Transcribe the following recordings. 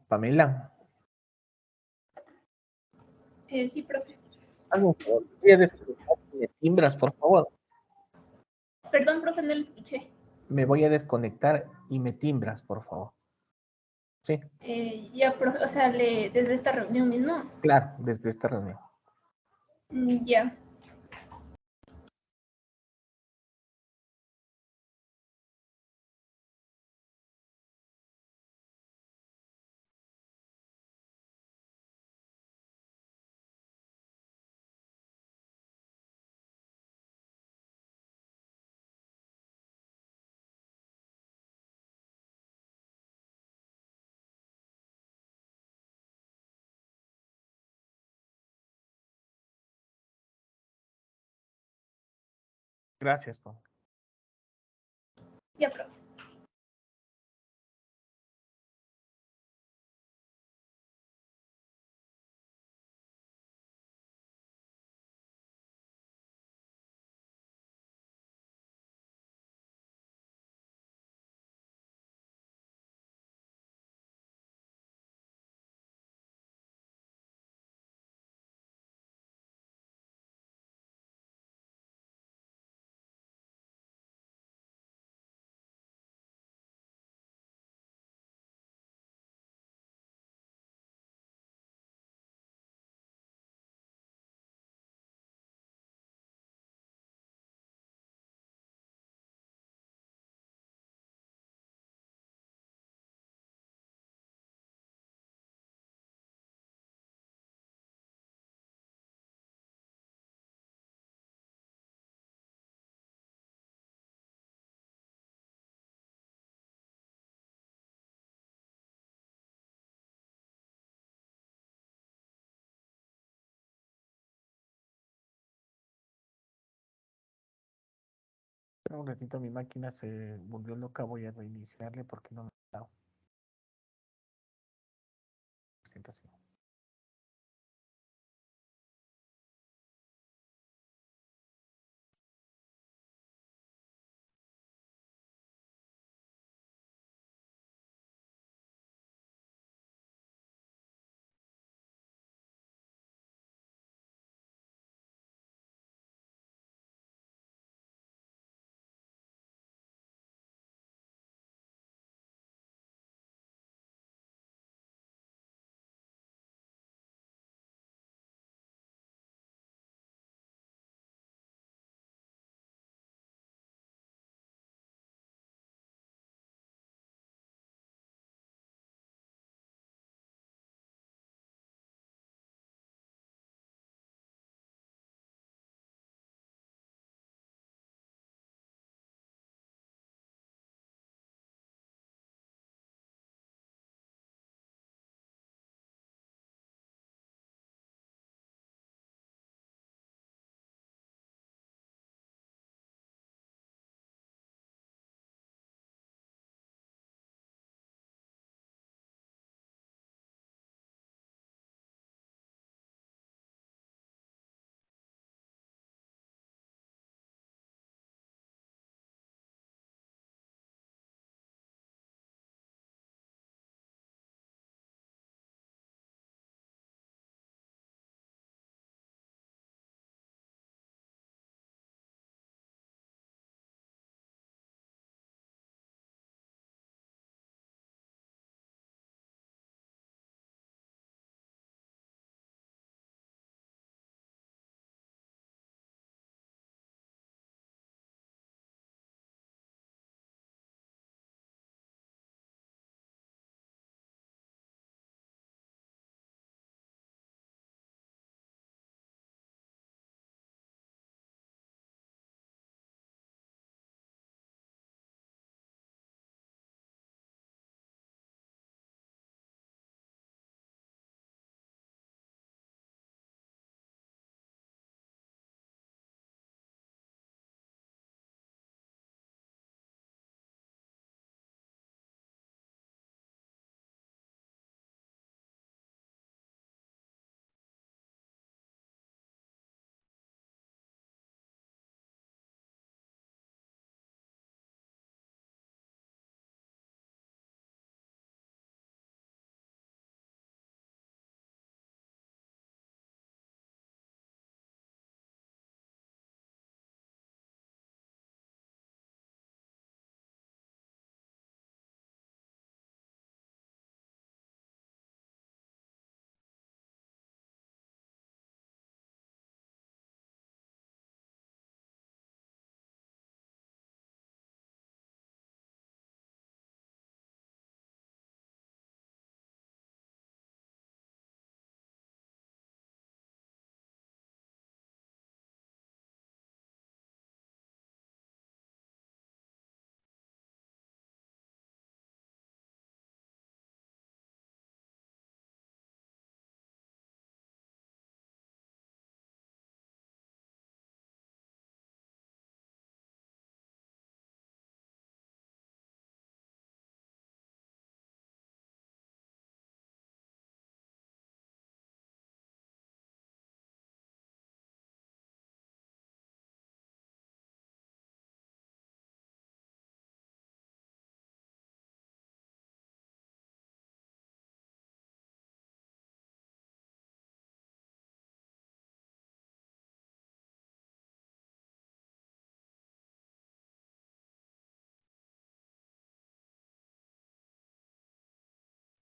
Pamela. Sí, profe. Hazme un favor, voy a desconectar y me timbras, por favor. Perdón, profe, no lo escuché. Me voy a desconectar y me timbras, por favor. Sí. Ya, profe, o sea, desde esta reunión mismo. Claro, desde esta reunión. Ya. Gracias, Pam. Ya, profe. Un ratito mi máquina se volvió loca, voy a reiniciarle porque no me ha dado presentación.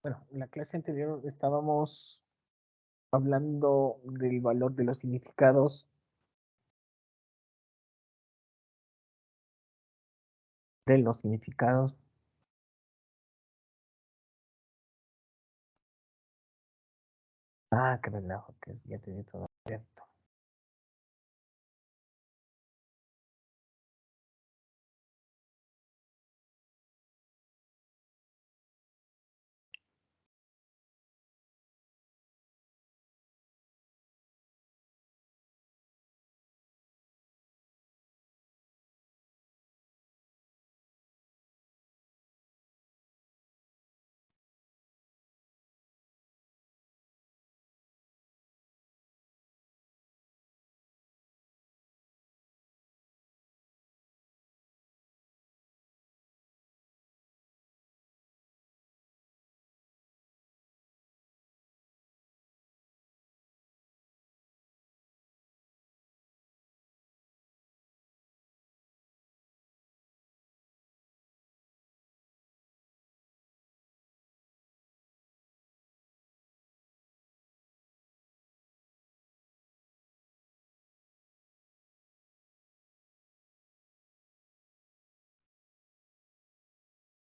Bueno, en la clase anterior estábamos hablando del valor de los significados. De los significados. Ah, qué relajo, que ya tenía todo abierto.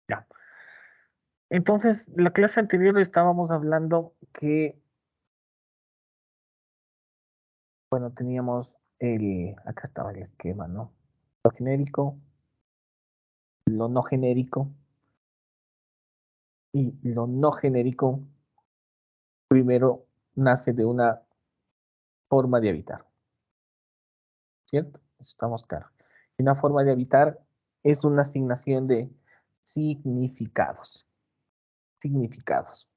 Ya. Entonces, la clase anterior estábamos hablando que, bueno, teníamos acá estaba el esquema, ¿no? Lo genérico, lo no genérico, y lo no genérico primero nace de una forma de habitar, ¿cierto? Estamos claros. Y una forma de habitar es una asignación de significados, significados.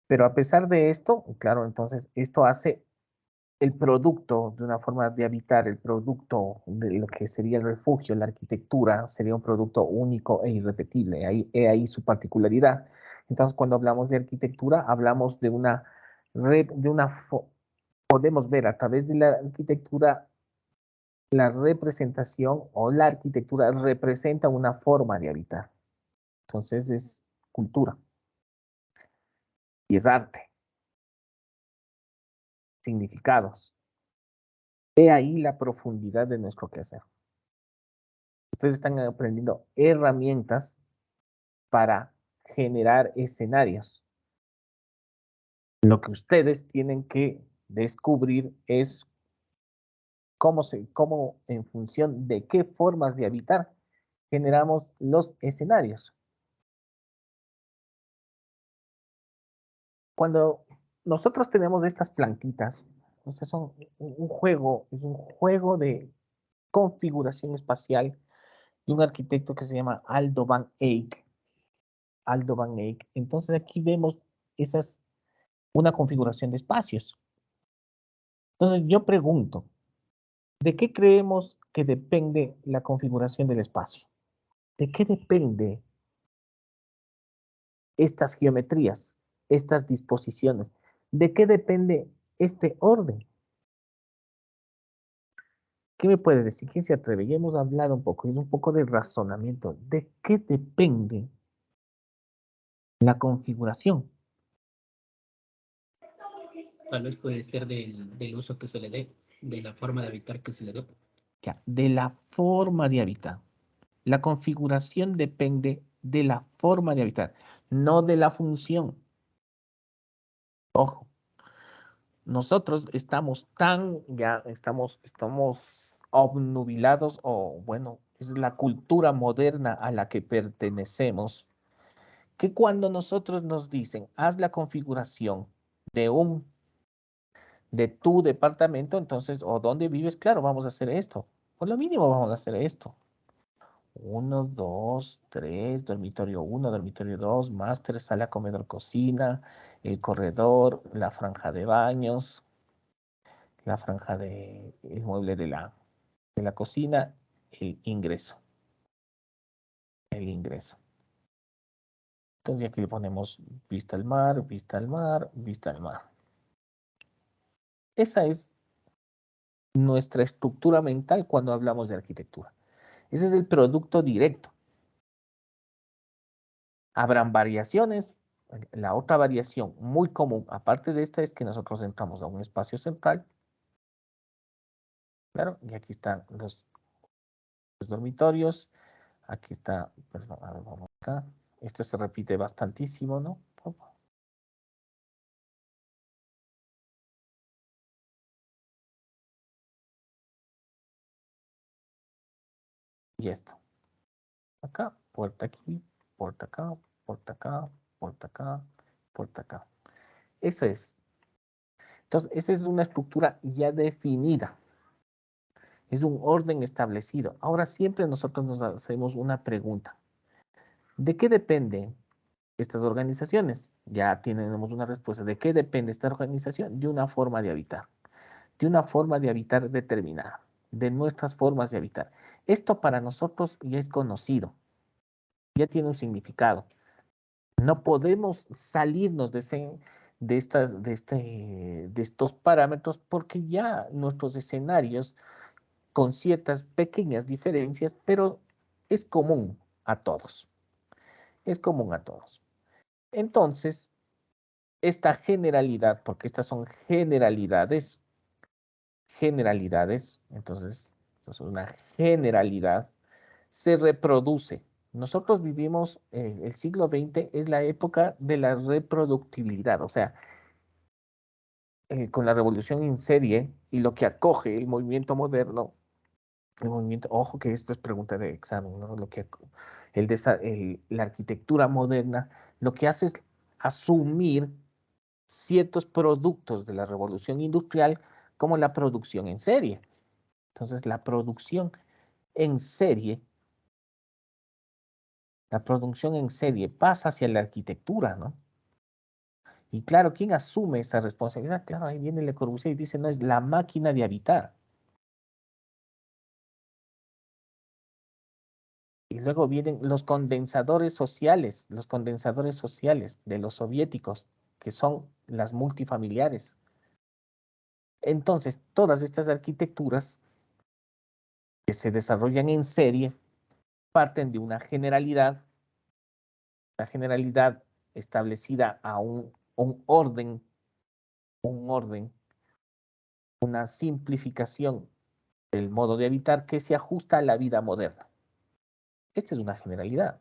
Pero a pesar de esto, claro, entonces esto hace el producto de una forma de habitar, el producto de lo que sería el refugio, la arquitectura, sería un producto único e irrepetible. Ahí su particularidad. Entonces, cuando hablamos de arquitectura, hablamos de podemos ver a través de la arquitectura, la representación o la arquitectura representa una forma de habitar. Entonces, es cultura y es arte, significados. He ahí la profundidad de nuestro quehacer. Ustedes están aprendiendo herramientas para generar escenarios. Lo que ustedes tienen que descubrir es cómo en función de qué formas de habitar generamos los escenarios. Cuando nosotros tenemos estas plantitas, son es un juego de configuración espacial de un arquitecto que se llama Aldo Van Eyck. Aldo Van Eyck. Entonces aquí vemos una configuración de espacios. Entonces yo pregunto, ¿de qué creemos que depende la configuración del espacio? ¿De qué depende estas geometrías, estas disposiciones? ¿De qué depende este orden? ¿Qué me puede decir? ¿Quién se atreve? Ya hemos hablado un poco, es un poco de razonamiento. ¿De qué depende la configuración? Tal vez puede ser del uso que se le dé, de la forma de habitar que se le dé. Ya, de la forma de habitar. La configuración depende de la forma de habitar, no de la función. Ojo, nosotros estamos obnubilados, o bueno, es la cultura moderna a la que pertenecemos, que cuando nosotros nos dicen, haz la configuración de de tu departamento, entonces, o dónde vives, claro, vamos a hacer esto. Por lo mínimo vamos a hacer esto. 1, 2, 3, dormitorio 1, dormitorio 2, máster, sala, comedor, cocina, el corredor, la franja de baños, la franja el mueble de la cocina, el ingreso. El ingreso. Entonces aquí le ponemos vista al mar, vista al mar, vista al mar. Esa es nuestra estructura mental cuando hablamos de arquitectura. Ese es el producto directo. Habrán variaciones, la otra variación muy común, aparte de esta, es que nosotros entramos a un espacio central. Claro, y aquí están los dormitorios. Aquí está, perdón, a ver, vamos acá. Este se repite bastantísimo, ¿no? Y esto. Acá, puerta aquí, puerta acá, puerta acá, puerta acá, puerta acá. Eso es. Entonces, esa es una estructura ya definida. Es un orden establecido. Ahora siempre nosotros nos hacemos una pregunta. ¿De qué dependen estas organizaciones? Ya tenemos una respuesta. ¿De qué depende esta organización? De una forma de habitar. De una forma de habitar determinada. De nuestras formas de habitar. Esto para nosotros ya es conocido. Ya tiene un significado. No podemos salirnos de estos parámetros porque ya nuestros escenarios con ciertas pequeñas diferencias, pero es común a todos. Es común a todos. Entonces, esta generalidad, porque estas son generalidades, entonces, esto es una generalidad, se reproduce. Nosotros vivimos, el siglo XX es la época de la reproductibilidad, o sea, con la revolución en serie y lo que acoge el movimiento moderno, el movimiento, ojo que esto es pregunta de examen, ¿no? La arquitectura moderna lo que hace es asumir ciertos productos de la revolución industrial como la producción en serie. Entonces, en serie, la producción en serie pasa hacia la arquitectura, ¿no? Y claro, ¿quién asume esa responsabilidad? Claro, ahí viene Le Corbusier y dice, no, es la máquina de habitar. Y luego vienen los condensadores sociales de los soviéticos, que son las multifamiliares. Entonces, todas estas arquitecturas que se desarrollan en serie parten de una generalidad establecida a un orden, una simplificación del modo de habitar que se ajusta a la vida moderna. Esta es una generalidad.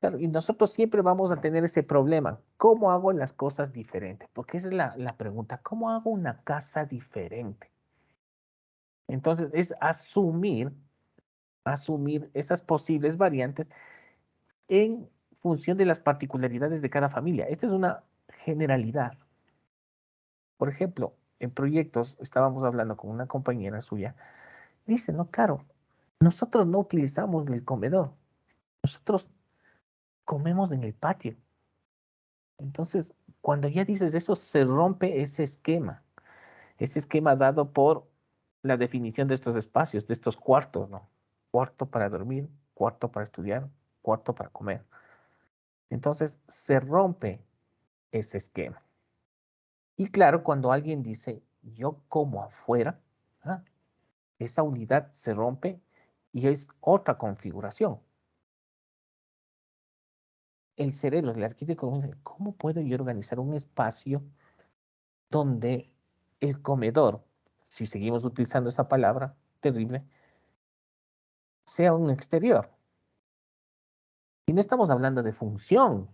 Claro, y nosotros siempre vamos a tener ese problema. ¿Cómo hago las cosas diferentes? Porque esa es la pregunta. ¿Cómo hago una casa diferente? Entonces, es asumir esas posibles variantes en función de las particularidades de cada familia. Esta es una generalidad. Por ejemplo, en proyectos, estábamos hablando con una compañera suya, dice, no, claro, nosotros no utilizamos el comedor, nosotros comemos en el patio. Entonces, cuando ya dices eso, se rompe ese esquema dado por la definición de estos espacios, de estos cuartos, ¿no? Cuarto para dormir, cuarto para estudiar, cuarto para comer. Entonces, se rompe ese esquema. Y claro, cuando alguien dice, yo como afuera, ¿ah? Esa unidad se rompe y es otra configuración. El cerebro, el arquitecto, dice, ¿cómo puedo yo organizar un espacio donde el comedor, si seguimos utilizando esa palabra terrible, sea un exterior? Y no estamos hablando de función,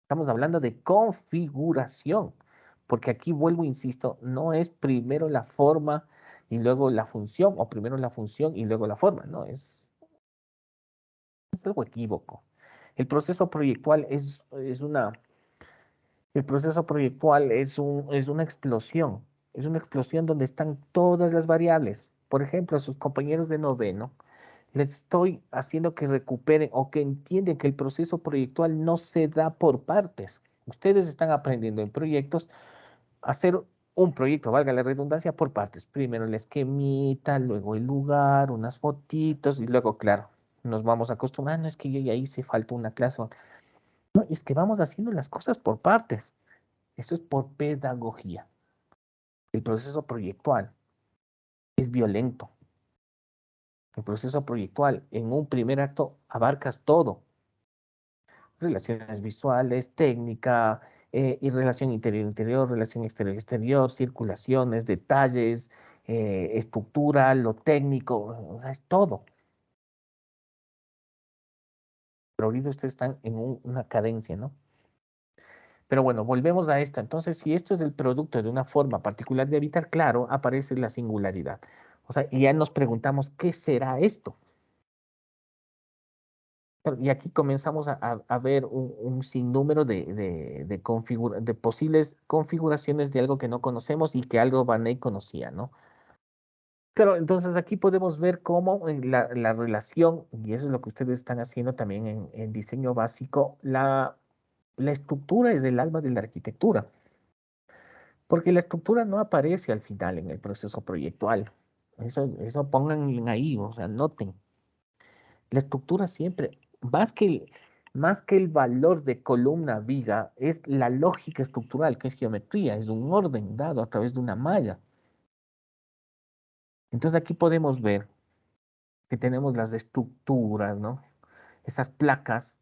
estamos hablando de configuración, porque aquí vuelvo, insisto, no es primero la forma y luego la función, o primero la función y luego la forma, no, es algo equívoco. El proceso proyectual el proceso proyectual es una explosión donde están todas las variables. Por ejemplo, a sus compañeros de noveno, les estoy haciendo que recuperen o que entienden que el proceso proyectual no se da por partes. Ustedes están aprendiendo en proyectos a hacer un proyecto, valga la redundancia, por partes. Primero la esquemita, luego el lugar, unas fotitos y luego, claro, nos vamos acostumbrando, es que yo ya hice falta una clase. No, es que vamos haciendo las cosas por partes. Eso es por pedagogía. El proceso proyectual es violento. El proceso proyectual en un primer acto abarcas todo. relaciones visuales, técnica, y relación interior-interior, relación exterior-exterior, circulaciones, detalles, estructura, lo técnico, o sea, es todo. Pero ahorita ustedes están en una cadencia, ¿no? Pero bueno, volvemos a esto. Entonces, si esto es el producto de una forma particular de habitar, claro, aparece la singularidad. O sea, y ya nos preguntamos, ¿qué será esto? Y aquí comenzamos a ver un sinnúmero de posibles configuraciones de algo que no conocemos y que algo Van Eyck conocía, ¿no? Claro, entonces aquí podemos ver cómo la relación, y eso es lo que ustedes están haciendo también en diseño básico, la estructura es el alma de la arquitectura, porque la estructura no aparece al final en el proceso proyectual. Eso pongan ahí, o sea, noten. La estructura siempre, más que el valor de columna, viga, es la lógica estructural, que es geometría, es un orden dado a través de una malla. Entonces aquí podemos ver que tenemos las estructuras, ¿no? Esas placas,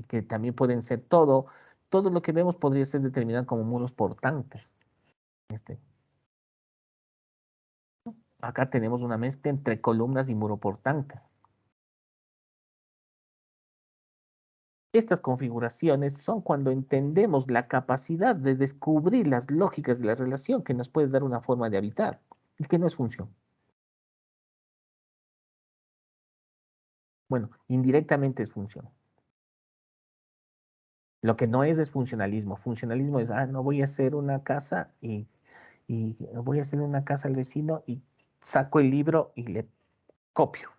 que también pueden ser todo lo que vemos podría ser determinado como muros portantes. Este. Acá tenemos una mezcla entre columnas y muro portantes. Estas configuraciones son cuando entendemos la capacidad de descubrir las lógicas de la relación que nos puede dar una forma de habitar y que no es función. Bueno, indirectamente es función. Lo que no es funcionalismo. Funcionalismo es, no voy a hacer una casa y voy a hacer una casa al vecino y saco el libro y le copio.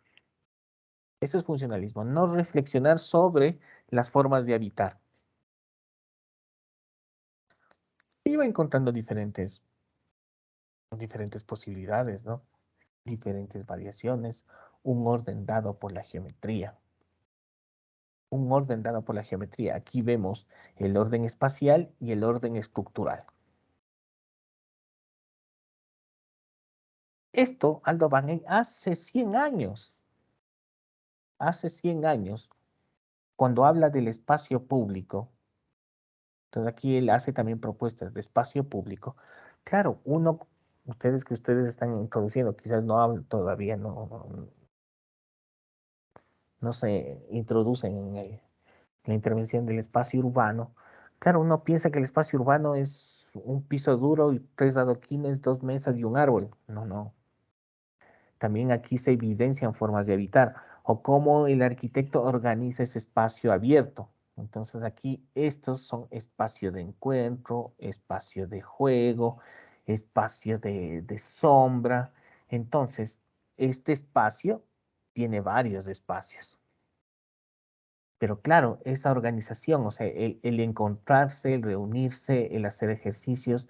Eso es funcionalismo, no reflexionar sobre las formas de habitar. Iba encontrando diferentes posibilidades, ¿no? Diferentes variaciones, un orden dado por la geometría. Un orden dado por la geometría. Aquí vemos el orden espacial y el orden estructural. Esto Aldo Van Eyck hace 100 años, cuando habla del espacio público, entonces aquí él hace también propuestas de espacio público. Claro, ustedes están introduciendo, quizás no hablan todavía, no se introducen la intervención del espacio urbano. Claro, uno piensa que el espacio urbano es un piso duro y 3 adoquines, 2 mesas y un árbol. No, no. También aquí se evidencian formas de habitar o cómo el arquitecto organiza ese espacio abierto. Entonces aquí estos son espacio de encuentro, espacio de juego, espacio de sombra. Entonces, este espacio tiene varios espacios. Pero claro, esa organización, o sea, el encontrarse, el reunirse, el hacer ejercicios,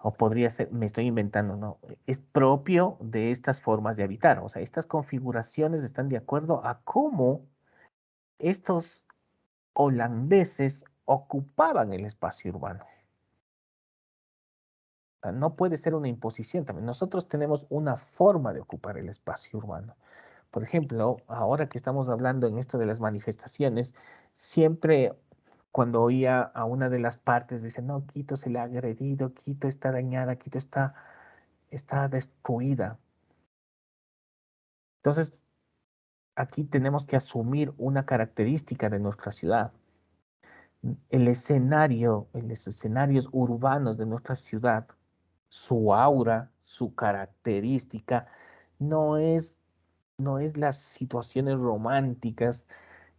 o podría ser, me estoy inventando, ¿no? Es propio de estas formas de habitar. O sea, estas configuraciones están de acuerdo a cómo estos holandeses ocupaban el espacio urbano. O sea, no puede ser una imposición también. Nosotros tenemos una forma de ocupar el espacio urbano. Por ejemplo, ahora que estamos hablando en esto de las manifestaciones, siempre cuando oía a una de las partes, dicen, no, Quito se le ha agredido, Quito está dañada, Quito está destruida. Entonces, aquí tenemos que asumir una característica de nuestra ciudad. Los escenarios urbanos de nuestra ciudad, su aura, su característica, no es, no es las situaciones románticas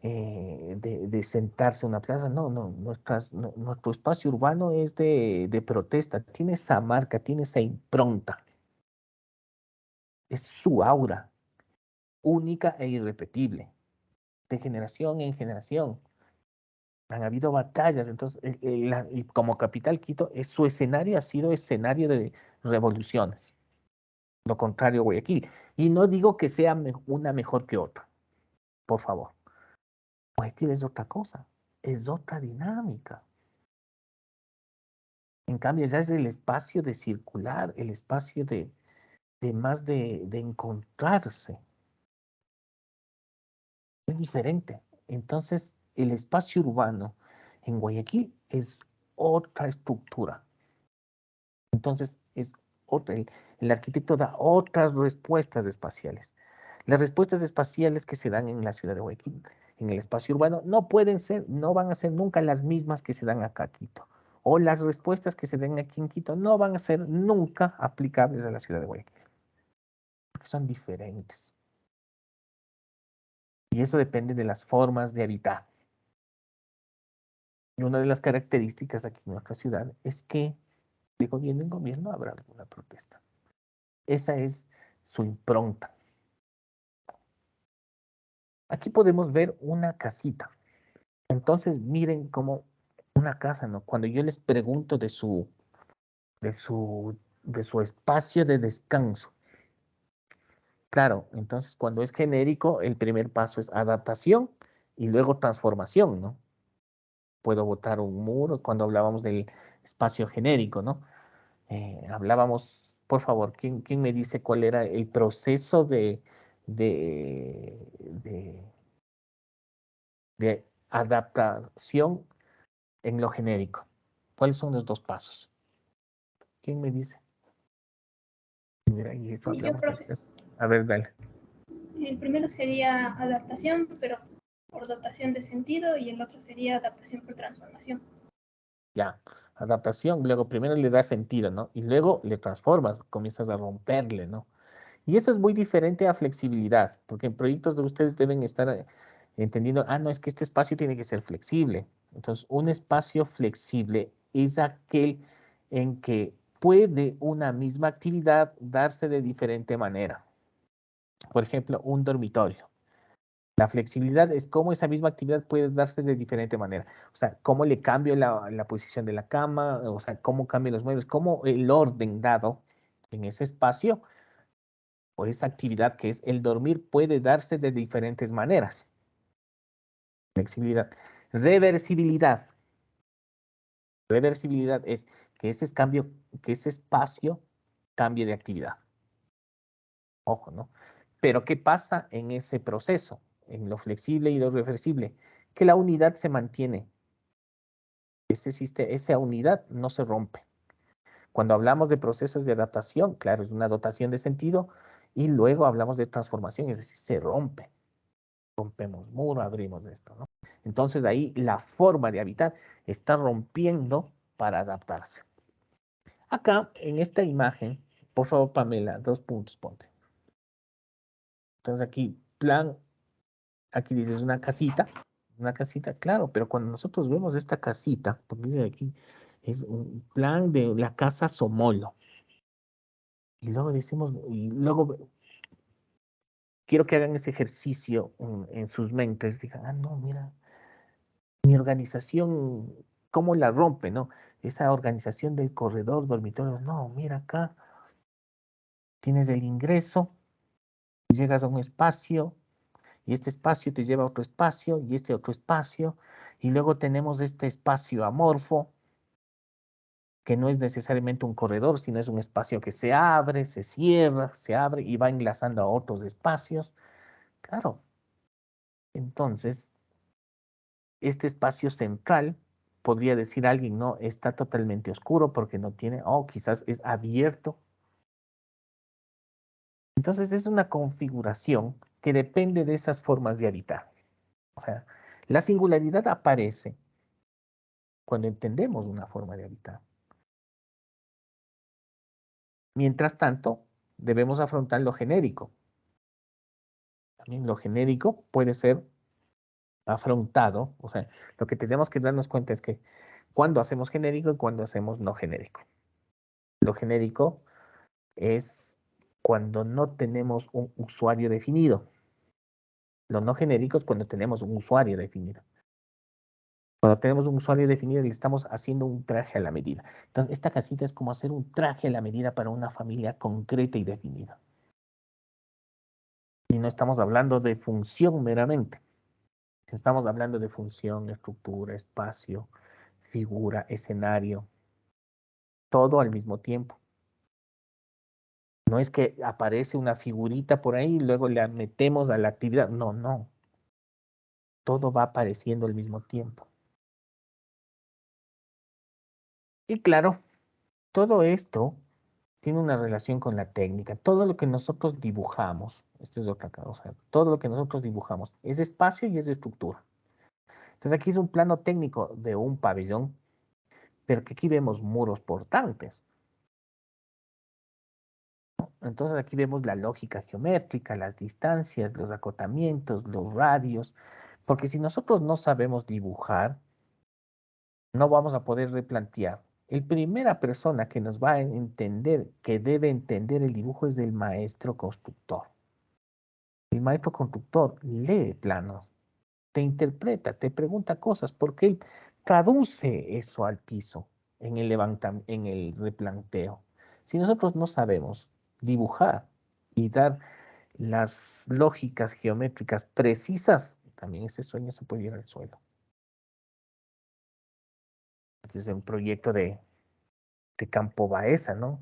de sentarse en una plaza, nuestro espacio urbano es de protesta, tiene esa marca, tiene esa impronta, es su aura, única e irrepetible, de generación en generación. Han habido batallas, entonces, y como capital Quito, su escenario ha sido escenario de revoluciones. Lo contrario, Guayaquil. Y no digo que sea una mejor que otra, por favor. Guayaquil es otra cosa, es otra dinámica. En cambio, ya es el espacio de circular, el espacio de encontrarse. Es diferente. Entonces, el espacio urbano en Guayaquil es otra estructura. Entonces, el arquitecto da otras respuestas espaciales. Las respuestas espaciales que se dan en la ciudad de Guayaquil, en el espacio urbano, no van a ser nunca las mismas que se dan acá en Quito. O las respuestas que se den aquí en Quito no van a ser nunca aplicables a la ciudad de Guayaquil, porque son diferentes. Y eso depende de las formas de habitar. Y una de las características aquí en nuestra ciudad es que de gobierno en gobierno habrá alguna protesta. Esa es su impronta. Aquí podemos ver una casita. Entonces, miren cómo una casa, ¿no? Cuando yo les pregunto de su espacio de descanso. Claro, entonces cuando es genérico, el primer paso es adaptación y luego transformación, ¿no? Puedo botar un muro cuando hablábamos del espacio genérico, ¿no? Hablábamos, por favor, ¿quién me dice cuál era el proceso de, de, de adaptación en lo genérico? ¿Cuáles son los dos pasos? ¿Quién me dice? Mira, y eso Y yo, hablamos profe, después. A ver, dale. el primero sería adaptación, pero por dotación de sentido, y el otro sería adaptación por transformación. Ya, adaptación, luego primero le das sentido, ¿no? Y luego le transformas, comienzas a romperle, ¿no? Y eso es muy diferente a flexibilidad, porque en proyectos de ustedes deben estar entendiendo, no, es que este espacio tiene que ser flexible. Entonces, un espacio flexible es aquel en que puede una misma actividad darse de diferente manera. Por ejemplo, un dormitorio. La flexibilidad es cómo esa misma actividad puede darse de diferente manera. O sea, cómo le cambio la posición de la cama, o sea, cómo cambio los muebles, cómo el orden dado en ese espacio o esa actividad que es el dormir puede darse de diferentes maneras. Flexibilidad. Reversibilidad. Reversibilidad es que que ese espacio cambie de actividad. Ojo, ¿no? Pero ¿qué pasa en ese proceso? En lo flexible y lo reversible. Que la unidad se mantiene. Esa unidad no se rompe. Cuando hablamos de procesos de adaptación, claro, es una dotación de sentido y luego hablamos de transformación, es decir, se rompe. Rompemos muro, abrimos esto, ¿no? Entonces ahí la forma de habitar está rompiendo para adaptarse. Acá, en esta imagen, por favor, Pamela, 2 puntos, ponte. Entonces aquí, aquí dices una casita, claro, pero cuando nosotros vemos esta casita, porque dice aquí, es un plan de la casa Somolo. Y luego quiero que hagan ese ejercicio en sus mentes, digan, no, mira, mi organización, ¿cómo la rompe, no? Esa organización del corredor, dormitorio, no, mira acá, tienes el ingreso, llegas a un espacio, y este espacio te lleva a otro espacio, y este otro espacio, y luego tenemos este espacio amorfo, que no es necesariamente un corredor, sino es un espacio que se abre, se cierra, se abre y va enlazando a otros espacios. Claro, entonces, este espacio central, podría decir alguien, no, está totalmente oscuro porque no tiene, quizás es abierto. Entonces, es una configuración que depende de esas formas de habitar. O sea, la singularidad aparece cuando entendemos una forma de habitar. Mientras tanto, debemos afrontar lo genérico. También lo genérico puede ser afrontado, o sea, lo que tenemos que darnos cuenta es que cuando hacemos genérico y cuando hacemos no genérico. Lo genérico es cuando no tenemos un usuario definido. Lo no genérico es cuando tenemos un usuario definido. Cuando tenemos un usuario definido, le estamos haciendo un traje a la medida. Entonces, esta casita es como hacer un traje a la medida para una familia concreta y definida. Y no estamos hablando de función meramente. Estamos hablando de función, estructura, espacio, figura, escenario, todo al mismo tiempo. No es que aparece una figurita por ahí y luego la metemos a la actividad. No, no. todo va apareciendo al mismo tiempo. Y claro, todo esto tiene una relación con la técnica. Todo lo que nosotros dibujamos, esto es otra cosa, todo lo que nosotros dibujamos es espacio y es estructura. Entonces aquí es un plano técnico de un pabellón, pero que aquí vemos muros portantes. Entonces aquí vemos la lógica geométrica, las distancias, los acotamientos, los radios, porque si nosotros no sabemos dibujar, no vamos a poder replantear. La primera persona que nos va a entender, que debe entender el dibujo es el maestro constructor. El maestro constructor lee planos, te interpreta, te pregunta cosas, porque él traduce eso al piso en en el replanteo. Si nosotros no sabemos dibujar y dar las lógicas geométricas precisas, también ese sueño se puede ir al suelo. Este es un proyecto de Campo Baeza, ¿no?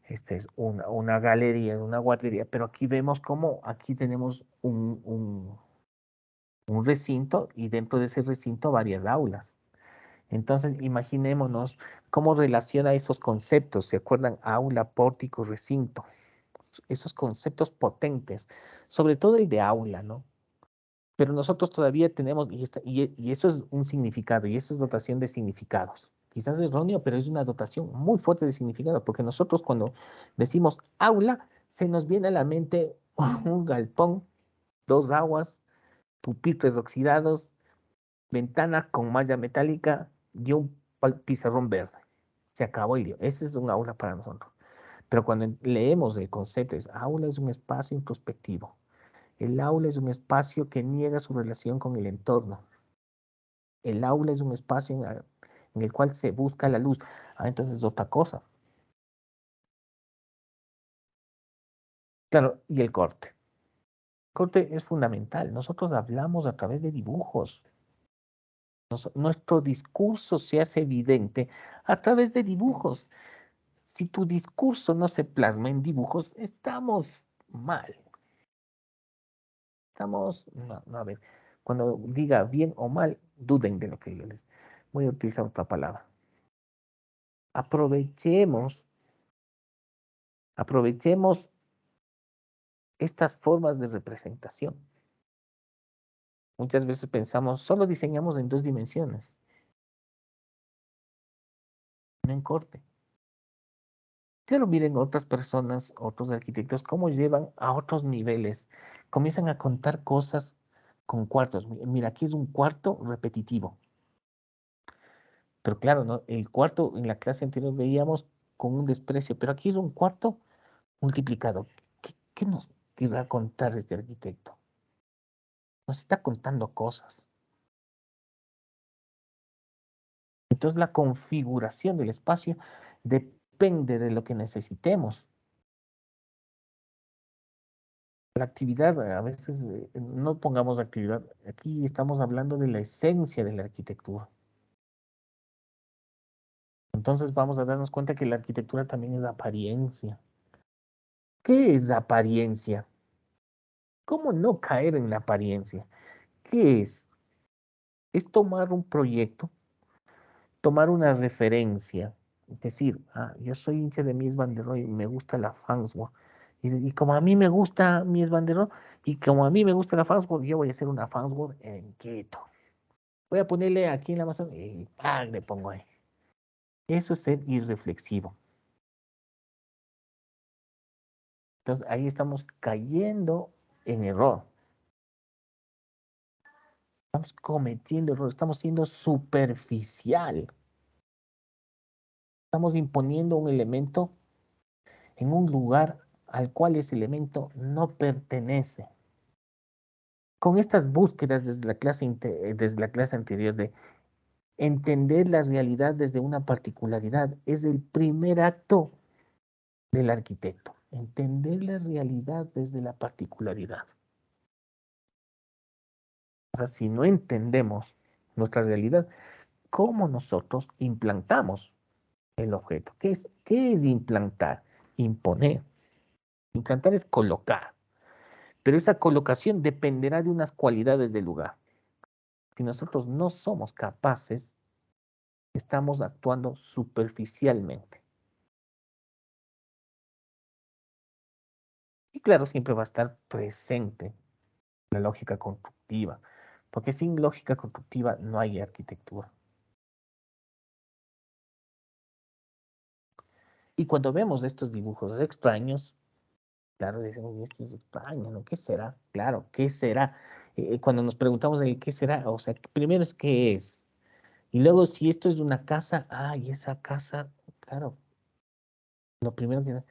Este es una galería, una guardería, pero aquí vemos cómo aquí tenemos un recinto y dentro de ese recinto varias aulas. Entonces, imaginémonos cómo relaciona esos conceptos. ¿Se acuerdan? Aula, pórtico, recinto. Esos conceptos potentes, sobre todo el de aula, ¿no? Pero nosotros todavía tenemos, y eso es un significado, y eso es dotación de significados. Quizás es erróneo, pero es una dotación muy fuerte de significado, porque nosotros cuando decimos aula, se nos viene a la mente un galpón, dos aguas, pupitres oxidados, ventana con malla metálica y un pizarrón verde. Se acabó el lío. Ese es un aula para nosotros. Pero cuando leemos el concepto, aula es un espacio introspectivo. El aula es un espacio que niega su relación con el entorno. El aula es un espacio en el cual se busca la luz. Entonces es otra cosa. Claro, y el corte. El corte es fundamental. Nosotros hablamos a través de dibujos. Nuestro discurso se hace evidente a través de dibujos. Si tu discurso no se plasma en dibujos, estamos mal. No, a ver, cuando diga bien o mal, duden de lo que yo les voy a utilizar otra palabra. Aprovechemos estas formas de representación. Muchas veces pensamos, solo diseñamos en 2 dimensiones, no en corte. Pero miren otras personas, otros arquitectos, cómo llevan a otros niveles. Comienzan a contar cosas con cuartos. Mira, aquí es un cuarto repetitivo. Pero claro, ¿no? El cuarto en la clase anterior veíamos con un desprecio, pero aquí es un cuarto multiplicado. ¿Qué nos querrá contar este arquitecto? Nos está contando cosas. Entonces la configuración del espacio depende de lo que necesitemos. La actividad, a veces no pongamos actividad, aquí estamos hablando de la esencia de la arquitectura. Entonces vamos a darnos cuenta que la arquitectura también es apariencia. ¿Qué es apariencia? ¿Cómo no caer en la apariencia? ¿Qué es? Es tomar un proyecto, tomar una referencia, es decir, yo soy hincha de Mies van der Rohe y me gusta la Farnsworth. Y como a mí me gusta Mies van der Rohe y como a mí me gusta la Farnsworth, yo voy a hacer una Farnsworth en Quito. Voy a ponerle aquí en la Amazon y ¡pam! Le pongo ahí. Eso es ser irreflexivo. Entonces ahí estamos cayendo en error. Estamos cometiendo error, estamos siendo superficial. Estamos imponiendo un elemento en un lugar al cual ese elemento no pertenece. Con estas búsquedas desde la clase anterior de entender la realidad desde una particularidad, es el primer acto del arquitecto. Entender la realidad desde la particularidad. O sea, si no entendemos nuestra realidad, ¿cómo nosotros implantamos el objeto? ¿Qué es implantar? Imponer. Implantar es colocar, pero esa colocación dependerá de unas cualidades del lugar. Si nosotros no somos capaces, estamos actuando superficialmente. Y claro, siempre va a estar presente la lógica constructiva, porque sin lógica constructiva no hay arquitectura. Y cuando vemos estos dibujos extraños, claro, decimos, esto es extraño, ¿no? ¿Qué será? Claro, ¿qué será? Cuando nos preguntamos el qué será, o sea, primero es qué es. Y luego, si esto es una casa, y esa casa, claro, lo primero que,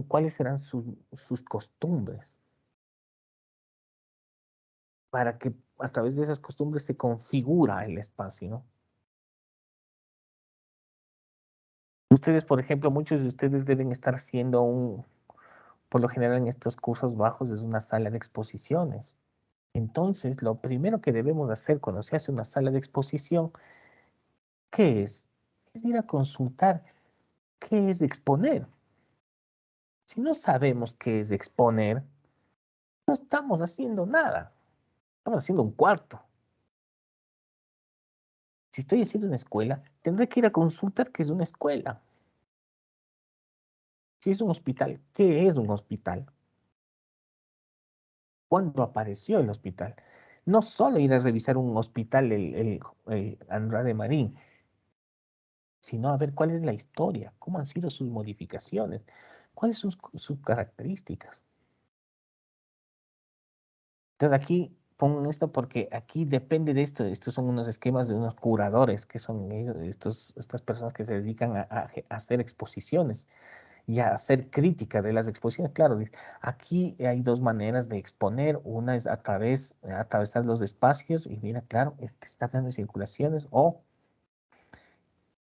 ¿cuáles serán sus costumbres? Para que a través de esas costumbres se configura el espacio, ¿no? Ustedes, por ejemplo, muchos de ustedes deben estar haciendo por lo general en estos cursos bajos es una sala de exposiciones. Entonces, lo primero que debemos hacer cuando se hace una sala de exposición, ¿qué es? Es ir a consultar qué es exponer. Si no sabemos qué es exponer, no estamos haciendo nada. Estamos haciendo un cuarto. Si estoy haciendo una escuela, tendré que ir a consultar qué es una escuela. Si es un hospital, ¿qué es un hospital? ¿Cuándo apareció el hospital? No solo ir a revisar un hospital, el Andrade Marín, sino a ver cuál es la historia, cómo han sido sus modificaciones, cuáles son sus características. Entonces aquí pongo esto porque aquí depende de esto. Estos son unos esquemas de unos curadores, que son estas personas que se dedican a hacer exposiciones y a hacer crítica de las exposiciones. Claro, aquí hay dos maneras de exponer. Una es atravesar los espacios y mira, claro, está hablando de circulaciones o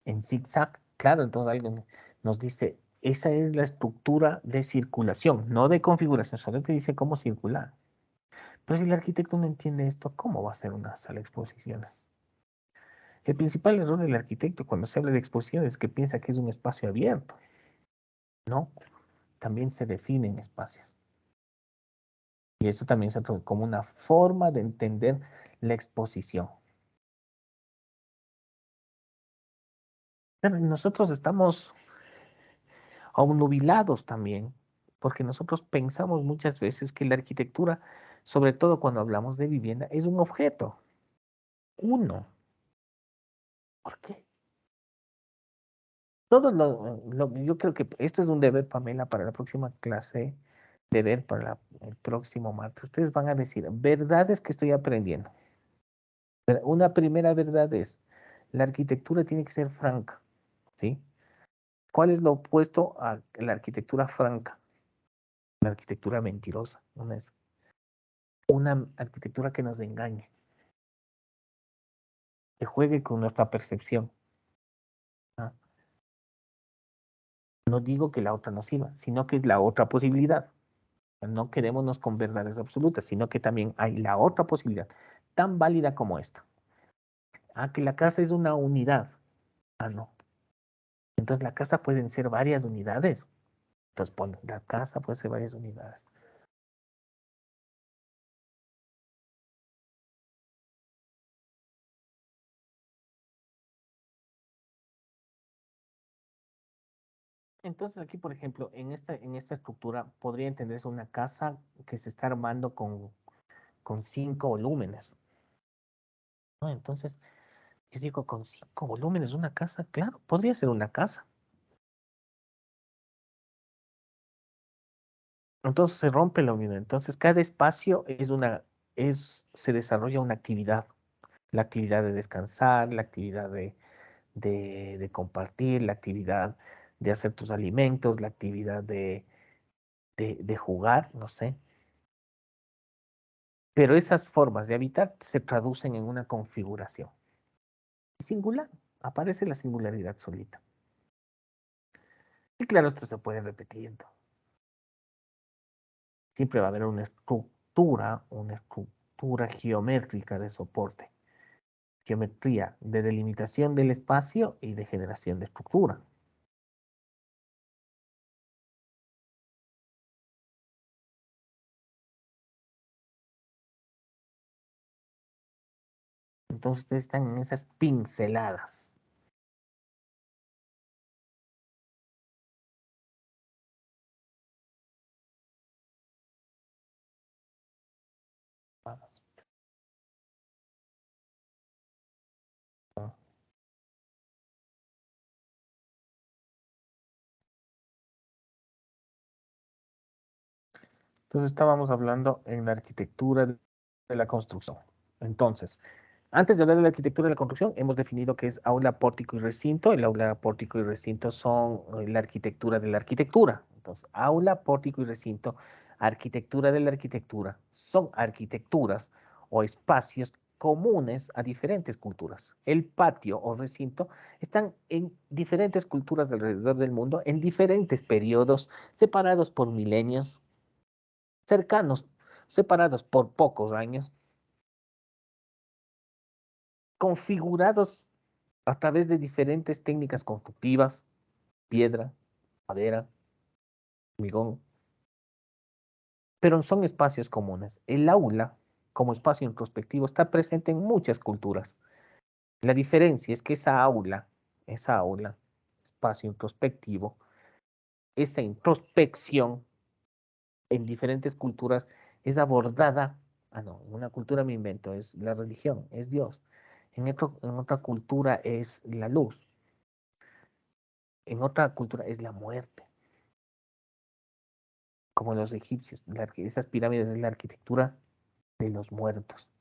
en zigzag. Claro, entonces alguien nos dice, esa es la estructura de circulación, no de configuración, solo te dice cómo circular. Pero si el arquitecto no entiende esto, ¿cómo va a ser una sala de exposiciones? El principal error del arquitecto cuando se habla de exposiciones es que piensa que es un espacio abierto. No, también se definen espacios. Y eso también se toma como una forma de entender la exposición. Pero nosotros estamos obnubilados también, porque nosotros pensamos muchas veces que la arquitectura, sobre todo cuando hablamos de vivienda, es un objeto. Uno. ¿Por qué? Yo creo que esto es un deber, Pamela, para la próxima clase, deber para el próximo martes. Ustedes van a decir verdades que estoy aprendiendo. Una primera verdad es, la arquitectura tiene que ser franca, ¿sí? ¿Cuál es lo opuesto a la arquitectura franca? La arquitectura mentirosa, una arquitectura que nos engañe, que juegue con nuestra percepción. ¿Ah? No digo que la otra no sirva, sino que es la otra posibilidad. No quedémonos con verdades absolutas, sino que también hay la otra posibilidad, tan válida como esta. Que la casa es una unidad. No. Entonces la casa pueden ser varias unidades. Entonces la casa puede ser varias unidades. Entonces aquí, por ejemplo, en esta estructura podría entenderse una casa que se está armando con 5 volúmenes, ¿no? Entonces, yo digo, con 5 volúmenes una casa, claro, podría ser una casa. Entonces se rompe la unidad. Entonces cada espacio se desarrolla una actividad. La actividad de descansar, la actividad de compartir, la actividad de hacer tus alimentos, la actividad de jugar, no sé. Pero esas formas de habitar se traducen en una configuración singular. Aparece la singularidad solita. Y claro, esto se puede repetir. Siempre va a haber una estructura geométrica de soporte. Geometría de delimitación del espacio y de generación de estructura. Entonces ustedes están en esas pinceladas. Vamos. Entonces estábamos hablando en la arquitectura de la construcción. Entonces, antes de hablar de la arquitectura de la construcción, hemos definido qué es aula, pórtico y recinto. El aula, pórtico y recinto son la arquitectura de la arquitectura. Entonces, aula, pórtico y recinto, arquitectura de la arquitectura, son arquitecturas o espacios comunes a diferentes culturas. El patio o recinto están en diferentes culturas alrededor del mundo, en diferentes periodos, separados por milenios, cercanos, separados por pocos años, configurados a través de diferentes técnicas constructivas, piedra, madera, hormigón, pero son espacios comunes. El aula, como espacio introspectivo, está presente en muchas culturas. La diferencia es que esa aula, espacio introspectivo, esa introspección en diferentes culturas es abordada, no, en una cultura me invento, es la religión, es Dios. En otra cultura es la luz. En otra cultura es la muerte, como los egipcios. Esas pirámides es la arquitectura de los muertos.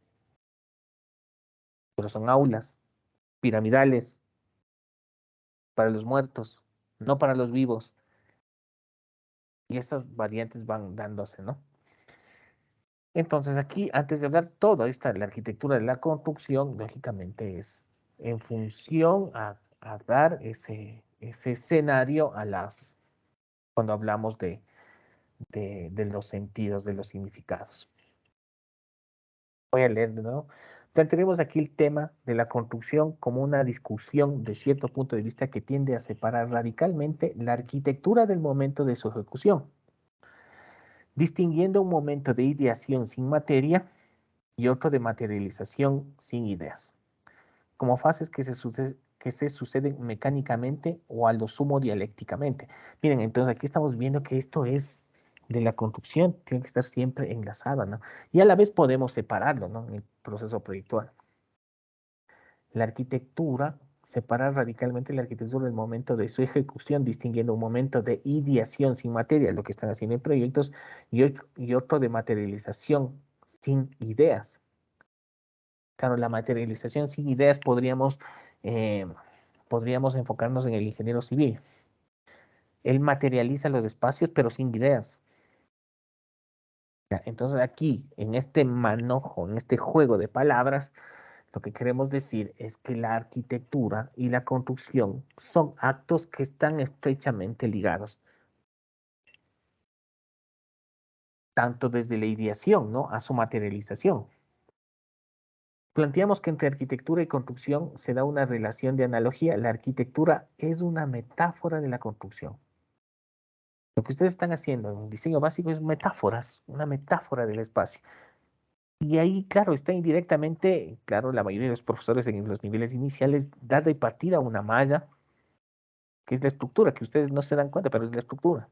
Pero son aulas piramidales para los muertos, no para los vivos. Y esas variantes van dándose, ¿no? Entonces aquí, antes de hablar todo esta, la arquitectura de la construcción, lógicamente es en función a dar ese escenario a cuando hablamos de los sentidos, de los significados. Voy a leer de nuevo. Plantearemos aquí el tema de la construcción como una discusión de cierto punto de vista que tiende a separar radicalmente la arquitectura del momento de su ejecución, distinguiendo un momento de ideación sin materia y otro de materialización sin ideas, como fases que se suceden mecánicamente o a lo sumo dialécticamente. Miren, entonces aquí estamos viendo que esto es de la construcción, tiene que estar siempre enlazada, ¿no? Y a la vez podemos separarlo, ¿no? En el proceso proyectual. La arquitectura separa radicalmente la arquitectura del momento de su ejecución, distinguiendo un momento de ideación sin materia, lo que están haciendo en proyectos, y otro de materialización sin ideas. Claro, la materialización sin ideas eh, podríamos enfocarnos en el ingeniero civil. Él materializa los espacios, pero sin ideas. Entonces aquí, en este manojo, en este juego de palabras, lo que queremos decir es que la arquitectura y la construcción son actos que están estrechamente ligados, tanto desde la ideación, ¿no?, a su materialización. Planteamos que entre arquitectura y construcción se da una relación de analogía. La arquitectura es una metáfora de la construcción. Lo que ustedes están haciendo en un diseño básico es metáforas, una metáfora del espacio. Y ahí, claro, está indirectamente, claro, la mayoría de los profesores en los niveles iniciales da de partida una malla, que es la estructura, que ustedes no se dan cuenta, pero es la estructura.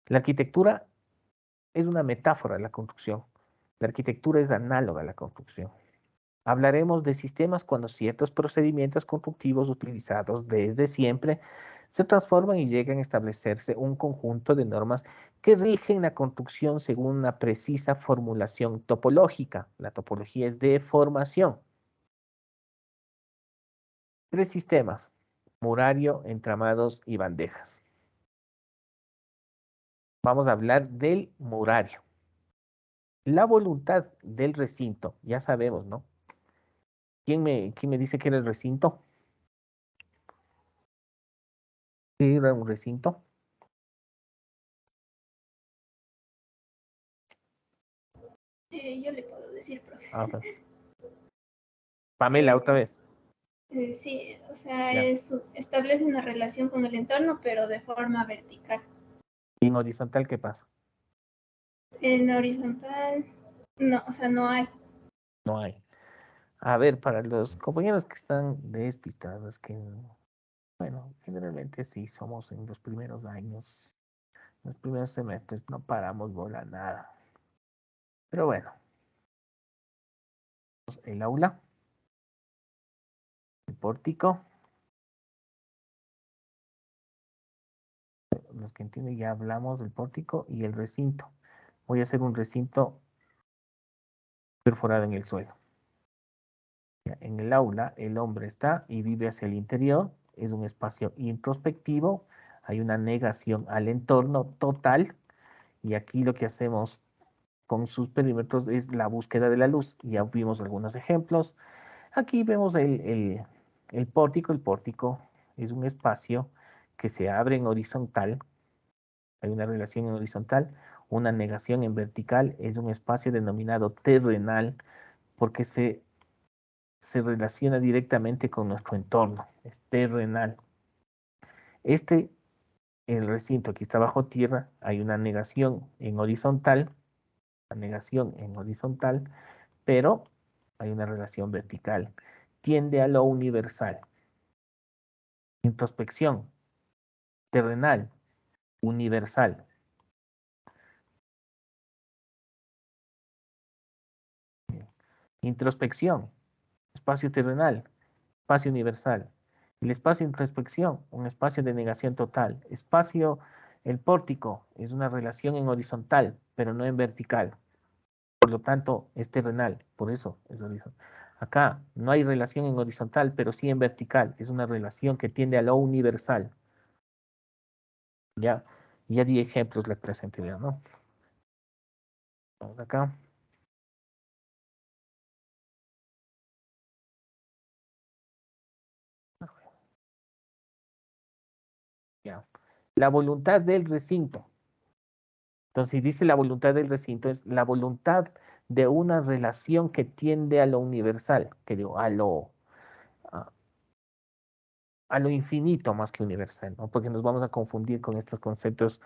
La arquitectura es una metáfora de la construcción. La arquitectura es análoga a la construcción. Hablaremos de sistemas cuando ciertos procedimientos constructivos utilizados desde siempre se transforman y llegan a establecerse un conjunto de normas que rigen la construcción según una precisa formulación topológica. La topología es de formación. 3 sistemas: murario, entramados y bandejas. Vamos a hablar del murario. La voluntad del recinto, ya sabemos, ¿no? ¿Quién me dice que era el recinto? ¿Qué era un recinto? Yo le puedo decir, profe. Ok. Pamela, otra vez. Sí, o sea, Ya. establece una relación con el entorno, pero de forma vertical. ¿Y en horizontal qué pasa? En horizontal, no, o sea, no hay. No hay. A ver, para los compañeros que están despistados, que, bueno, generalmente sí, somos en los primeros años, los primeros semestres, no paramos bola nada. Pero bueno, el aula, el pórtico, los que entienden ya hablamos del pórtico y el recinto. Voy a hacer un recinto perforado en el suelo. En el aula, el hombre está y vive hacia el interior, es un espacio introspectivo, hay una negación al entorno total, y aquí lo que hacemos con sus perímetros es la búsqueda de la luz. Ya vimos algunos ejemplos. Aquí vemos el pórtico. El pórtico es un espacio que se abre en horizontal, hay una relación en horizontal, una negación en vertical, es un espacio denominado terrenal, porque se relaciona directamente con nuestro entorno, es terrenal. El recinto que está bajo tierra, hay una negación en horizontal, pero hay una relación vertical. Tiende a lo universal. Introspección, terrenal, universal. Introspección, espacio terrenal, espacio universal. El espacio de introspección, un espacio de negación total. El pórtico, es una relación en horizontal, pero no en vertical. Por lo tanto, es terrenal, por eso es horizontal. Acá no hay relación en horizontal, pero sí en vertical. Es una relación que tiende a lo universal. Ya, ya di ejemplos la clase anterior, ¿no? Vamos acá. Ya. La voluntad del recinto. Entonces, si dice la voluntad del recinto, es la voluntad de una relación que tiende a lo universal, que digo, a, a lo infinito más que universal, ¿no? Porque nos vamos a confundir con estos conceptos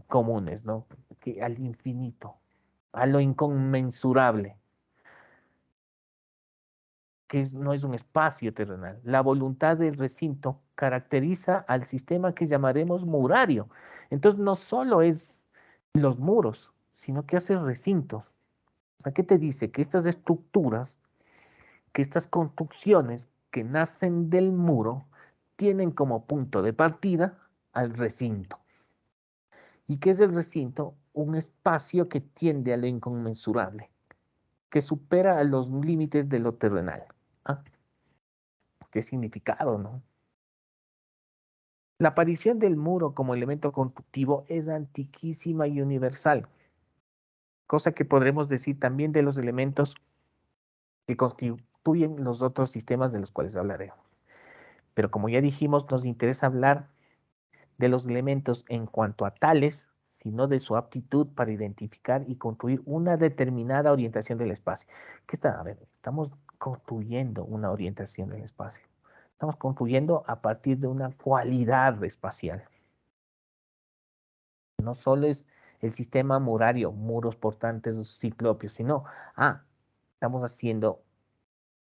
comunes, ¿no? Que al infinito, a lo inconmensurable, que no es un espacio terrenal. La voluntad del recinto caracteriza al sistema que llamaremos murario. Entonces, no solo es los muros, sino que hace recintos. O sea, ¿qué te dice? Que estas estructuras, que estas construcciones que nacen del muro, tienen como punto de partida al recinto. ¿Y qué es el recinto? Un espacio que tiende a lo inconmensurable, que supera a los límites de lo terrenal. ¿Ah? ¿Qué significado, no? La aparición del muro como elemento constructivo es antiquísima y universal, cosa que podremos decir también de los elementos que constituyen los otros sistemas de los cuales hablaremos. Pero como ya dijimos, nos interesa hablar de los elementos en cuanto a tales, sino de su aptitud para identificar y construir una determinada orientación del espacio. A ver, estamos construyendo una orientación del espacio. Estamos construyendo a partir de una cualidad espacial. No solo es el sistema murario, muros portantes, ciclopios, sino, estamos haciendo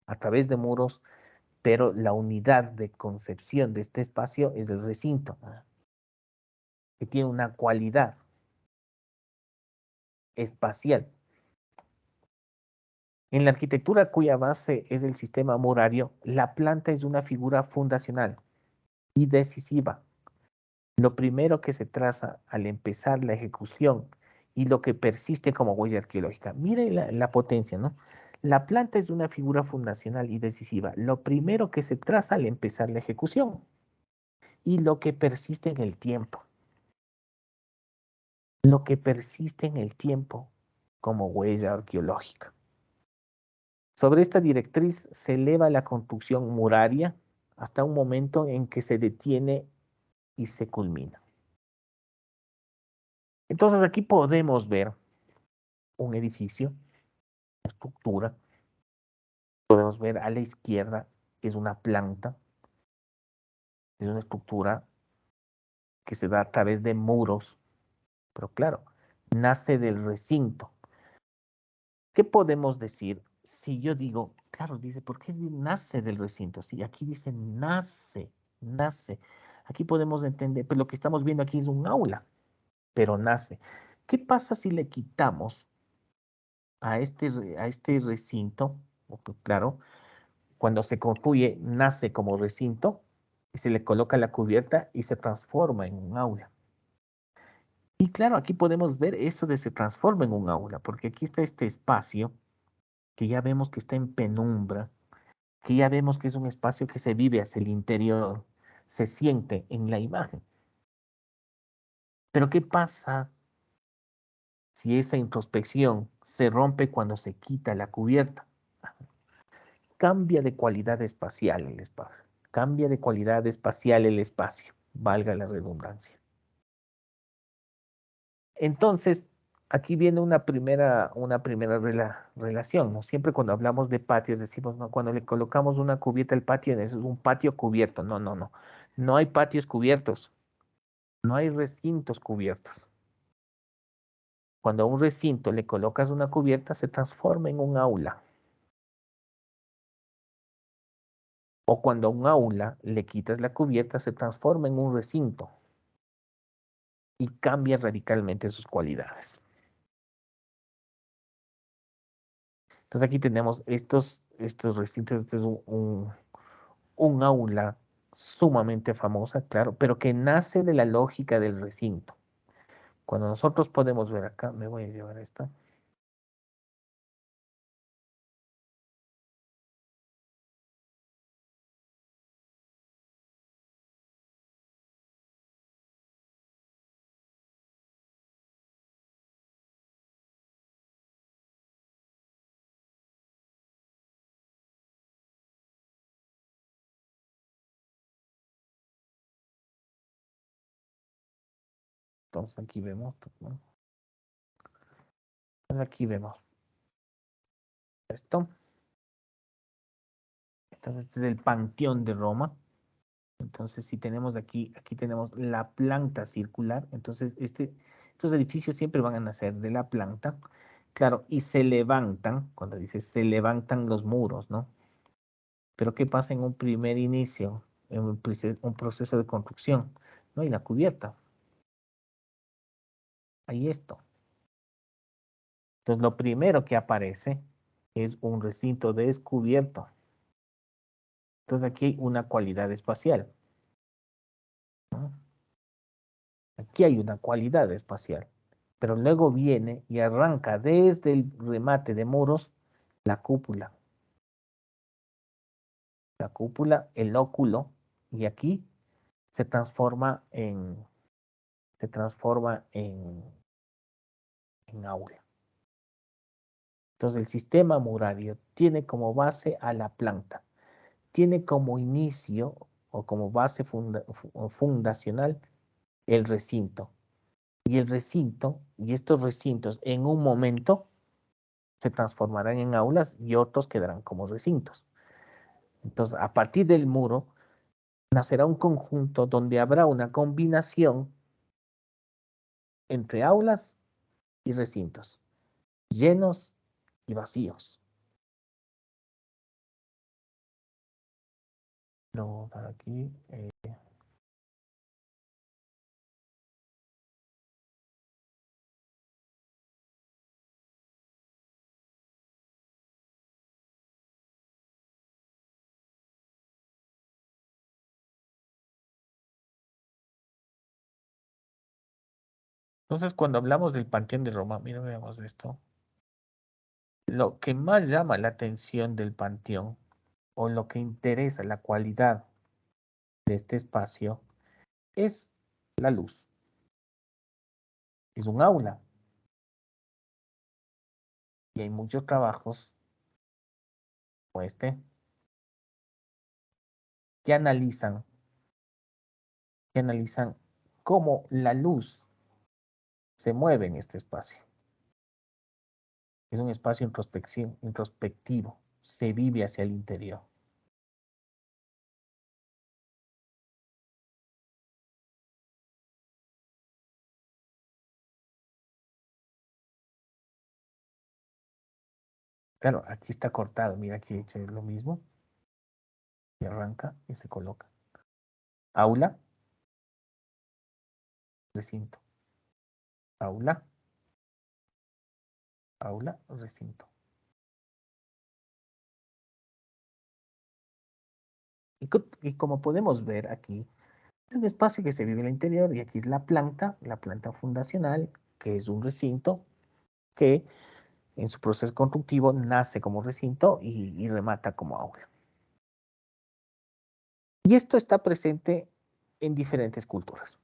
a través de muros, pero la unidad de concepción de este espacio es el recinto, que tiene una cualidad espacial. En la arquitectura cuya base es el sistema murario, la planta es una figura fundacional y decisiva. Lo primero que se traza al empezar la ejecución y lo que persiste como huella arqueológica. Miren la potencia, ¿no? La planta es una figura fundacional y decisiva. Lo primero que se traza al empezar la ejecución y lo que persiste en el tiempo. Lo que persiste en el tiempo como huella arqueológica. Sobre esta directriz se eleva la construcción muraria hasta un momento en que se detiene y se culmina. Entonces aquí podemos ver un edificio, una estructura. Podemos ver a la izquierda que es una planta, es una estructura que se da a través de muros, pero claro, nace del recinto. ¿Qué podemos decir si yo digo claro, dice, ¿por qué nace del recinto? Sí, aquí dice nace, nace. Aquí podemos entender, pero lo que estamos viendo aquí es un aula, pero nace. ¿Qué pasa si le quitamos a este recinto? Claro, cuando se construye, nace como recinto, y se le coloca la cubierta y se transforma en un aula. Y claro, aquí podemos ver eso de se transforma en un aula, porque aquí está este espacio que ya vemos que está en penumbra, que ya vemos que es un espacio que se vive hacia el interior, se siente en la imagen. Pero ¿qué pasa si esa introspección se rompe cuando se quita la cubierta? Cambia de cualidad espacial el espacio, cambia de cualidad espacial el espacio, valga la redundancia. Entonces, aquí viene una primera relación, ¿no? Siempre cuando hablamos de patios decimos, no, cuando le colocamos una cubierta al patio, eso es un patio cubierto. No, no, no. No hay patios cubiertos, no hay recintos cubiertos. Cuando a un recinto le colocas una cubierta, se transforma en un aula. O cuando a un aula le quitas la cubierta, se transforma en un recinto y cambia radicalmente sus cualidades. Entonces aquí tenemos estos recintos, este es un aula sumamente famosa, claro, pero que nace de la lógica del recinto. Cuando nosotros podemos ver acá, me voy a llevar esta. Entonces aquí vemos, ¿no? Entonces aquí vemos esto. Entonces este es el Panteón de Roma. Entonces si tenemos aquí tenemos la planta circular. Entonces estos edificios siempre van a nacer de la planta. Claro, y se levantan, cuando dice se levantan los muros, ¿no? Pero ¿qué pasa en un primer inicio, en un proceso de construcción? No hay la cubierta, hay esto. Entonces lo primero que aparece es un recinto descubierto. Entonces aquí hay una cualidad espacial, ¿no? Aquí hay una cualidad espacial. Pero luego viene y arranca desde el remate de muros la cúpula. La cúpula, el óculo, y aquí se transforma en aula. Entonces el sistema murario tiene como base a la planta, tiene como inicio o como base fundacional el recinto. Y el recinto y estos recintos en un momento se transformarán en aulas y otros quedarán como recintos. Entonces, a partir del muro nacerá un conjunto donde habrá una combinación entre aulas y recintos, llenos y vacíos. No, para aquí. Entonces, cuando hablamos del Panteón de Roma, mira, veamos esto. Lo que más llama la atención del panteón o lo que interesa, la cualidad de este espacio, es la luz. Es un aula y hay muchos trabajos como este que analizan, que analizan cómo la luz se mueve en este espacio. Es un espacio introspectivo, se vive hacia el interior. Claro, aquí está cortado. Mira, aquí he hecho lo mismo. Y arranca y se coloca. Aula, recinto. Aula, aula, recinto. Y como podemos ver aquí, es un espacio que se vive en el interior y aquí es la planta fundacional, que es un recinto que en su proceso constructivo nace como recinto y remata como aula. Y esto está presente en diferentes culturas.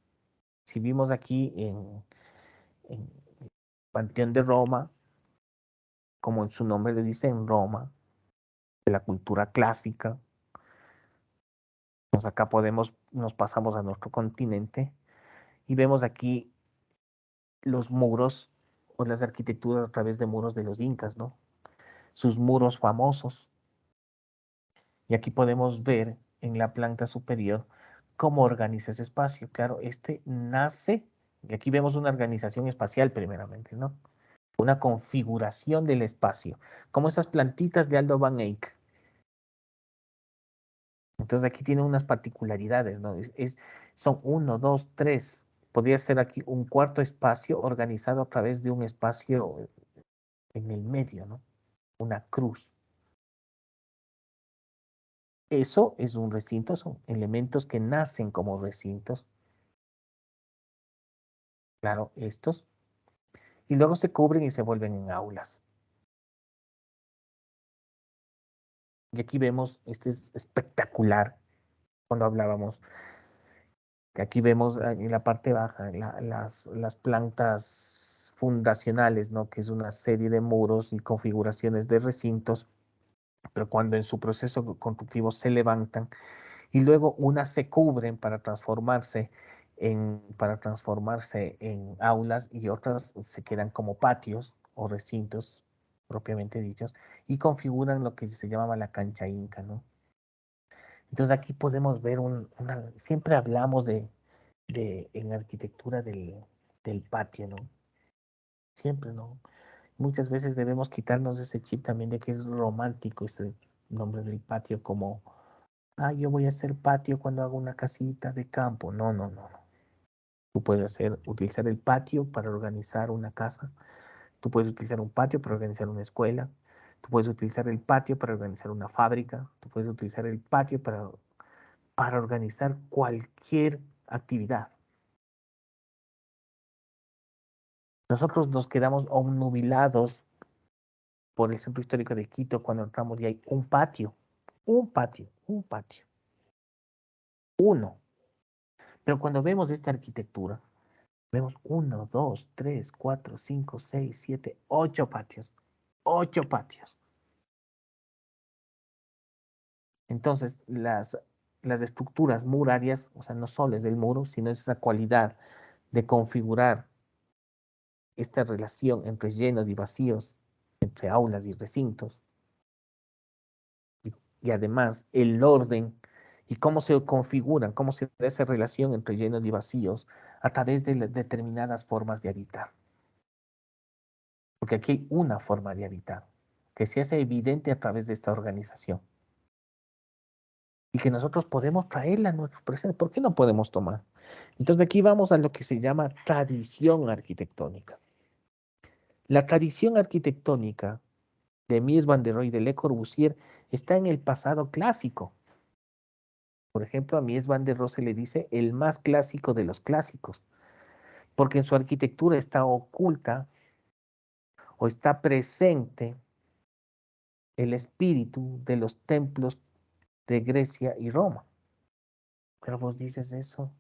Si vimos aquí en Panteón de Roma, como en su nombre le dice, en Roma, de la cultura clásica, pues acá nos pasamos a nuestro continente y vemos aquí los muros o las arquitecturas a través de muros de los incas, ¿no? Sus muros famosos. Y aquí podemos ver en la planta superior cómo organiza ese espacio. Claro, este nace, y aquí vemos una organización espacial primeramente, ¿no? Una configuración del espacio, como esas plantitas de Aldo Van Eyck. Entonces aquí tiene unas particularidades, ¿no? Son uno, dos, tres. Podría ser aquí un cuarto espacio organizado a través de un espacio en el medio, ¿no? Una cruz. Eso es un recinto, son elementos que nacen como recintos. Claro, estos. Y luego se cubren y se vuelven en aulas. Y aquí vemos, este es espectacular, cuando hablábamos, que aquí vemos en la parte baja las plantas fundacionales, ¿no? Que es una serie de muros y configuraciones de recintos, pero cuando en su proceso constructivo se levantan y luego unas se cubren para transformarse en aulas y otras se quedan como patios o recintos propiamente dichos y configuran lo que se llamaba la cancha inca, ¿no? Entonces aquí podemos ver siempre hablamos en arquitectura del patio, ¿no? Siempre, ¿no? Muchas veces debemos quitarnos ese chip también de que es romántico ese nombre del patio como yo voy a hacer patio cuando hago una casita de campo. No, no, no, no. Tú puedes utilizar el patio para organizar una casa. Tú puedes utilizar un patio para organizar una escuela. Tú puedes utilizar el patio para organizar una fábrica. Tú puedes utilizar el patio para organizar cualquier actividad. Nosotros nos quedamos obnubilados por el centro histórico de Quito cuando entramos y hay un patio. Un patio, un patio. Uno. Pero cuando vemos esta arquitectura, vemos 1, 2, 3, 4, 5, 6, 7, 8 patios. 8 patios. Entonces, las estructuras murarias, o sea, no solo es del muro, sino es esa cualidad de configurar esta relación entre llenos y vacíos, entre aulas y recintos, y además el orden y cómo se configuran, cómo se da esa relación entre llenos y vacíos a través de determinadas formas de habitar. Porque aquí hay una forma de habitar que se hace evidente a través de esta organización y que nosotros podemos traerla a nuestro presente. ¿Por qué no podemos tomar? Entonces de aquí vamos a lo que se llama tradición arquitectónica. La tradición arquitectónica de Mies van der Rohe y de Le Corbusier está en el pasado clásico. Por ejemplo, a Mies van der Rohe se le dice el más clásico de los clásicos, porque en su arquitectura está oculta o está presente el espíritu de los templos de Grecia y Roma. Pero vos dices eso,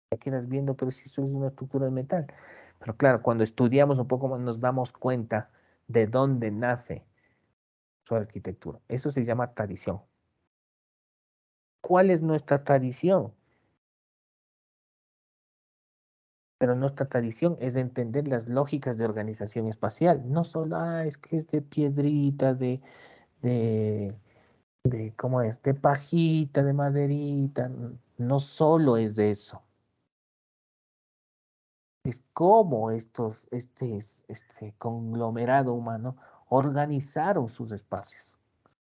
te quedas viendo, pero si eso es una estructura de metal. Pero claro, cuando estudiamos un poco más nos damos cuenta de dónde nace su arquitectura. Eso se llama tradición. ¿Cuál es nuestra tradición? Pero nuestra tradición es de entender las lógicas de organización espacial. No solo, es que es de piedrita, de, ¿cómo es? De pajita, de maderita. No solo es de eso. Es como este conglomerado humano organizaron sus espacios,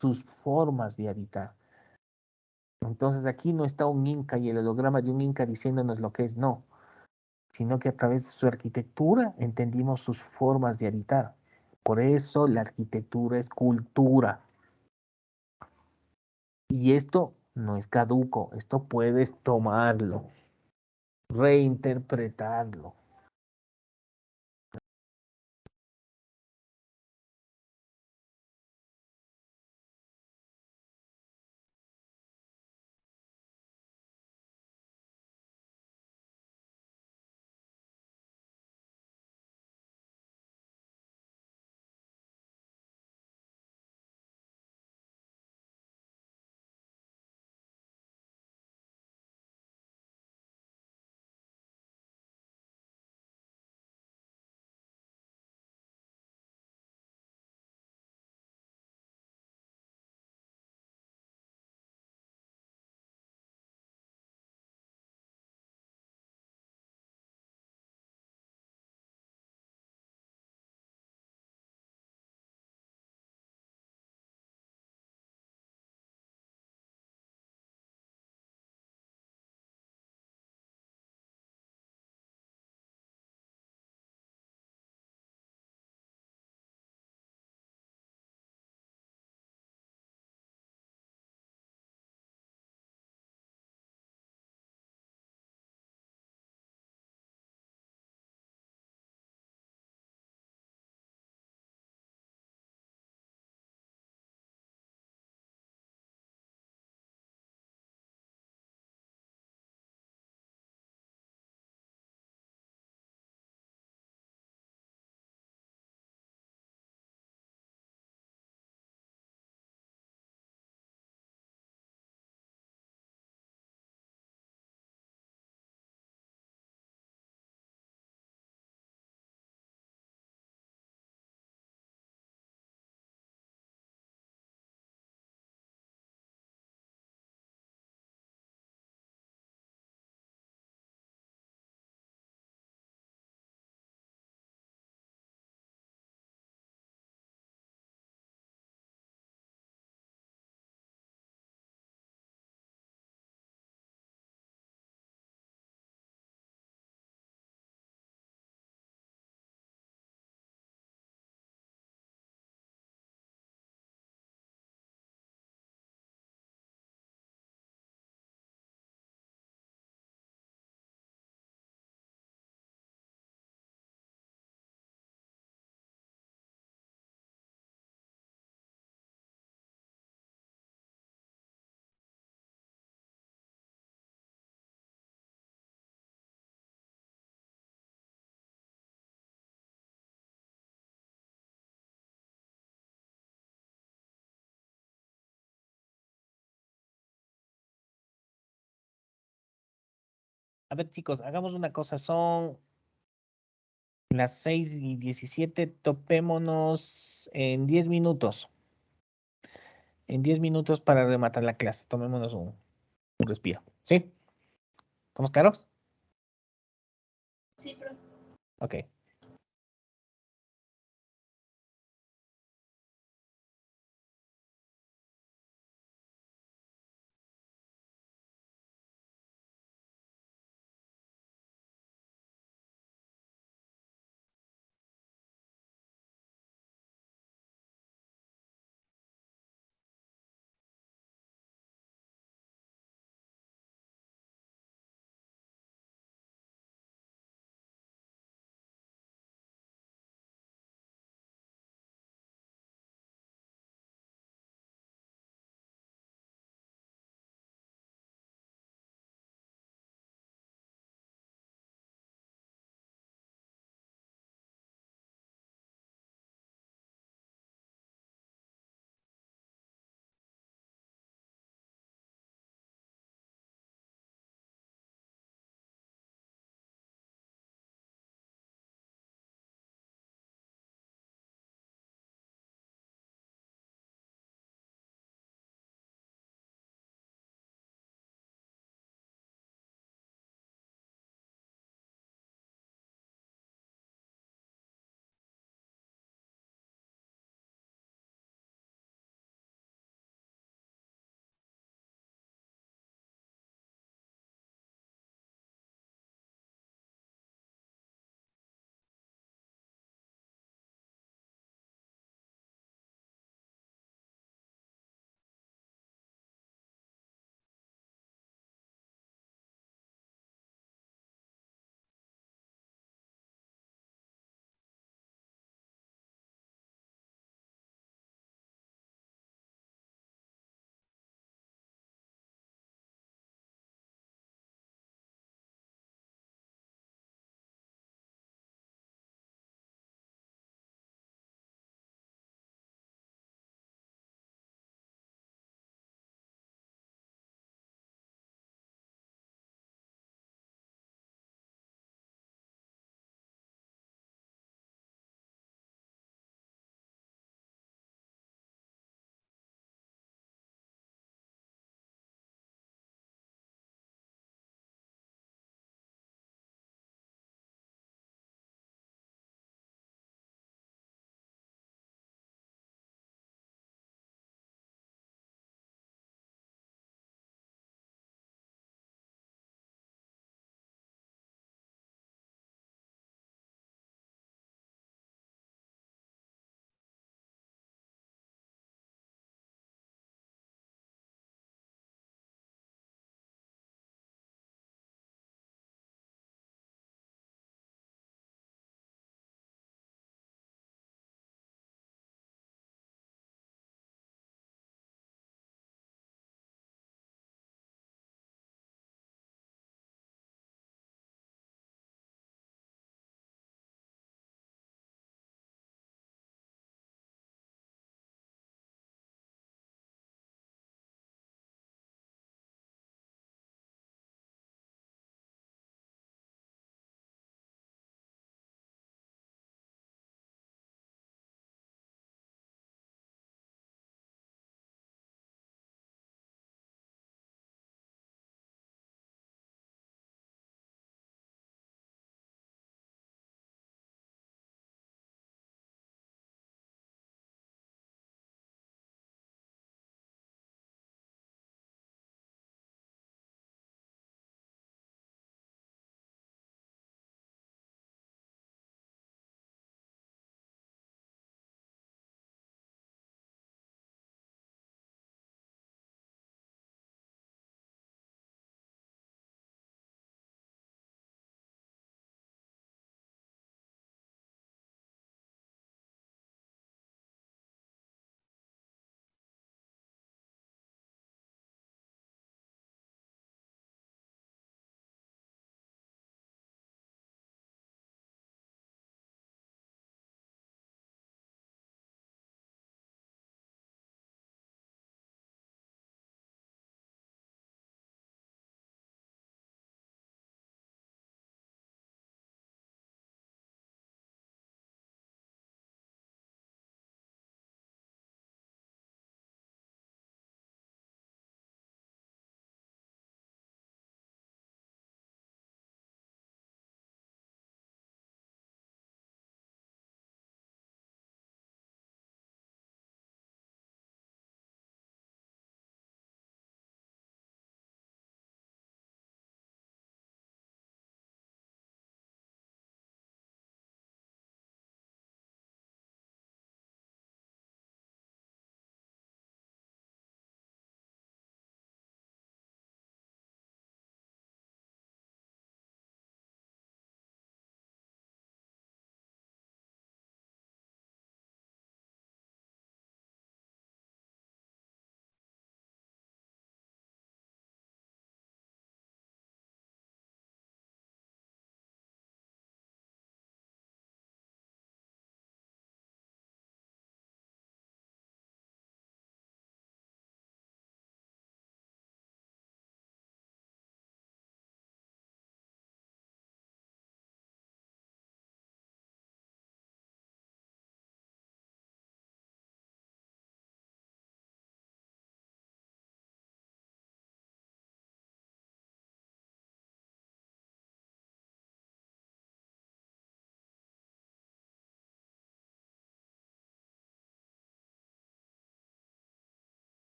sus formas de habitar. Entonces aquí no está un inca y el holograma de un inca diciéndonos lo que es, no, sino que a través de su arquitectura entendimos sus formas de habitar. Por eso la arquitectura es cultura. Y esto no es caduco, esto puedes tomarlo, reinterpretarlo. A ver, chicos, hagamos una cosa. Son las 6:17. Topémonos en 10 minutos. En 10 minutos para rematar la clase. Tomémonos un respiro. ¿Sí? ¿Estamos claros? Sí, pero Ok.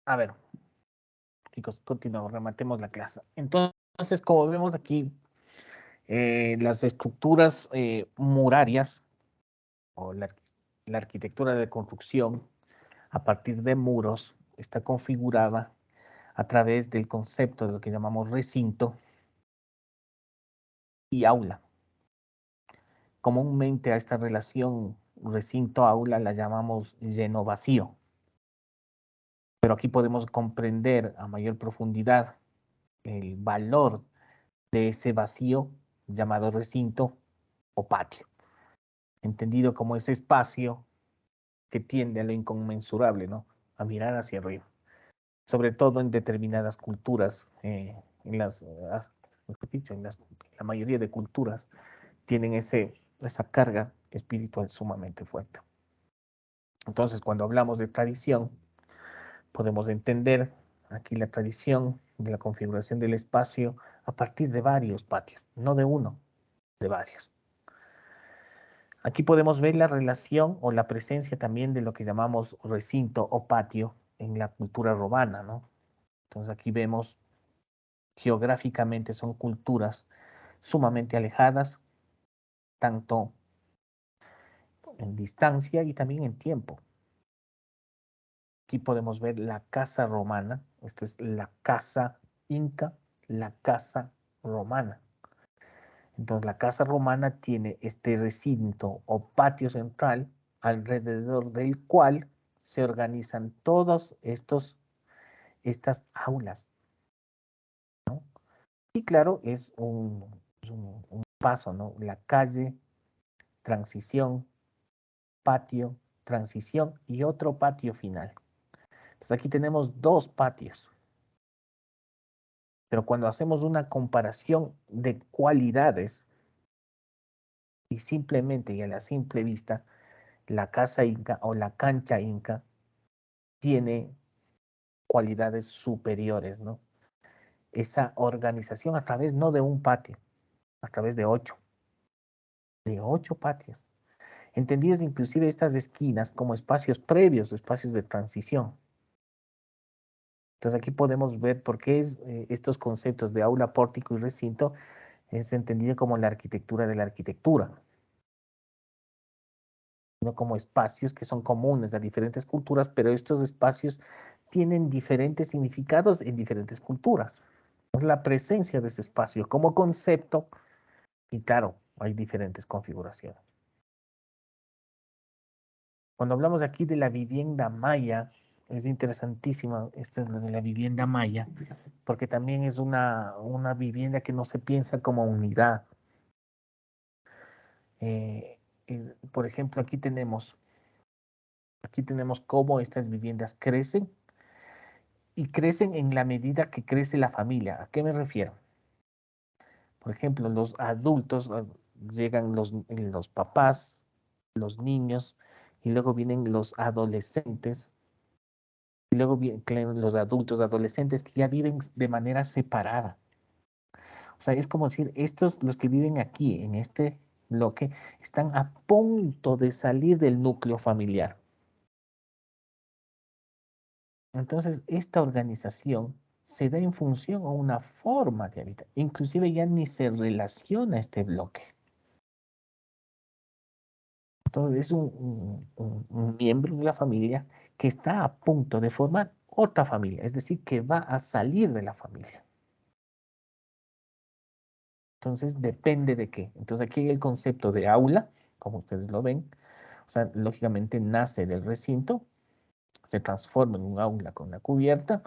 A ver, chicos, continuamos, rematemos la clase. Entonces, como vemos aquí, las estructuras murarias o la arquitectura de construcción a partir de muros está configurada a través del concepto de lo que llamamos recinto y aula. Comúnmente a esta relación recinto-aula la llamamos lleno vacío. Pero aquí podemos comprender a mayor profundidad el valor de ese vacío llamado recinto o patio, entendido como ese espacio que tiende a lo inconmensurable, ¿no? A mirar hacia arriba, sobre todo en determinadas culturas, mejor dicho, la mayoría de culturas tienen esa carga espiritual sumamente fuerte. Entonces, cuando hablamos de tradición, podemos entender aquí la tradición de la configuración del espacio a partir de varios patios, no de uno, de varios. Aquí podemos ver la relación o la presencia también de lo que llamamos recinto o patio en la cultura romana, ¿no? Entonces aquí vemos geográficamente son culturas sumamente alejadas, tanto en distancia y también en tiempo. Aquí podemos ver la casa romana, esta es la casa inca, la casa romana. Entonces la casa romana tiene este recinto o patio central alrededor del cual se organizan todas estas aulas, ¿no? Y claro, es un paso, ¿no? La calle, transición, patio, transición y otro patio final. Entonces aquí tenemos dos patios. Pero cuando hacemos una comparación de cualidades y simplemente y a la simple vista, la casa inca o la cancha inca tiene cualidades superiores, ¿no? Esa organización a través no de un patio, a través de ocho patios, entendidas inclusive estas esquinas como espacios previos, espacios de transición. Entonces aquí podemos ver por qué estos conceptos de aula, pórtico y recinto es entendido como la arquitectura de la arquitectura, no como espacios que son comunes a diferentes culturas, pero estos espacios tienen diferentes significados en diferentes culturas. Es la presencia de ese espacio como concepto y claro, hay diferentes configuraciones. Cuando hablamos aquí de la vivienda maya, es interesantísima esta de la vivienda maya, porque también es una vivienda que no se piensa como unidad. Por ejemplo, aquí tenemos cómo estas viviendas crecen y crecen en la medida que crece la familia. ¿A qué me refiero? Por ejemplo, los adultos, llegan los papás, los niños, y luego vienen los adolescentes, y luego vienen los adultos, adolescentes que ya viven de manera separada. O sea, es como decir, los que viven aquí, en este bloque, están a punto de salir del núcleo familiar. Entonces, esta organización se da en función a una forma de habitar. Inclusive ya ni se relaciona este bloque. Entonces, es un miembro de la familia que está a punto de formar otra familia, es decir, que va a salir de la familia. Entonces, depende de qué. Entonces, aquí hay el concepto de aula, como ustedes lo ven. O sea, lógicamente nace del recinto, se transforma en un aula con la cubierta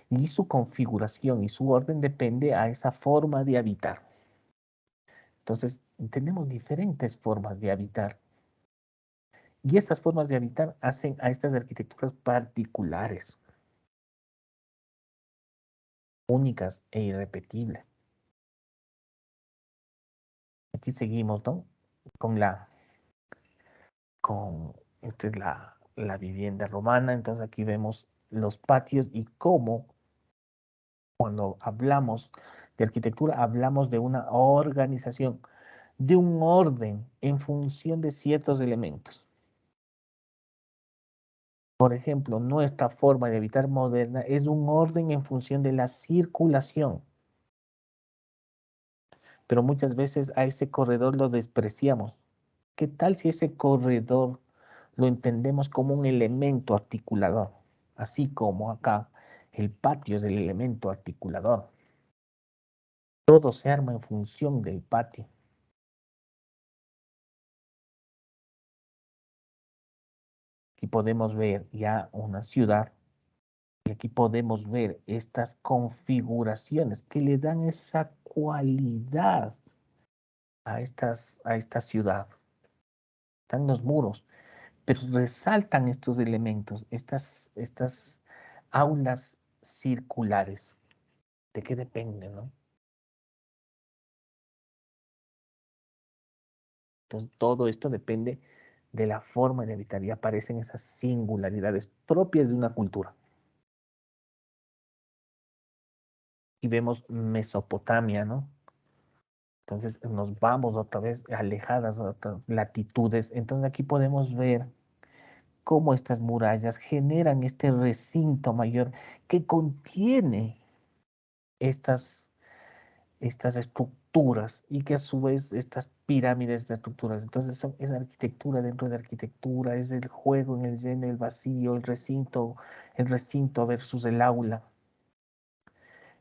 y su configuración y su orden depende a esa forma de habitar. Entonces, tenemos diferentes formas de habitar y esas formas de habitar hacen a estas arquitecturas particulares, únicas e irrepetibles. Aquí seguimos, ¿no? Esta es la vivienda romana, entonces aquí vemos los patios y cómo cuando hablamos de arquitectura hablamos de una organización, de un orden en función de ciertos elementos. Por ejemplo, nuestra forma de habitar moderna es un orden en función de la circulación, pero muchas veces a ese corredor lo despreciamos. ¿Qué tal si ese corredor lo entendemos como un elemento articulador? Así como acá el patio es el elemento articulador. Todo se arma en función del patio. Aquí podemos ver ya una ciudad y aquí podemos ver estas configuraciones que le dan esa cualidad a esta ciudad. Están los muros, pero resaltan estos elementos, estas aulas circulares. ¿De qué depende, no? Entonces, todo esto depende de la forma de habitar y aparecen esas singularidades propias de una cultura. Y vemos Mesopotamia, ¿no? Entonces nos vamos otra vez alejadas a otras latitudes. Entonces aquí podemos ver cómo estas murallas generan este recinto mayor que contiene estas, estas estructuras y que a su vez estas pirámides de estructuras. Entonces es arquitectura dentro de arquitectura, es el juego en el lleno, el vacío, el recinto versus el aula.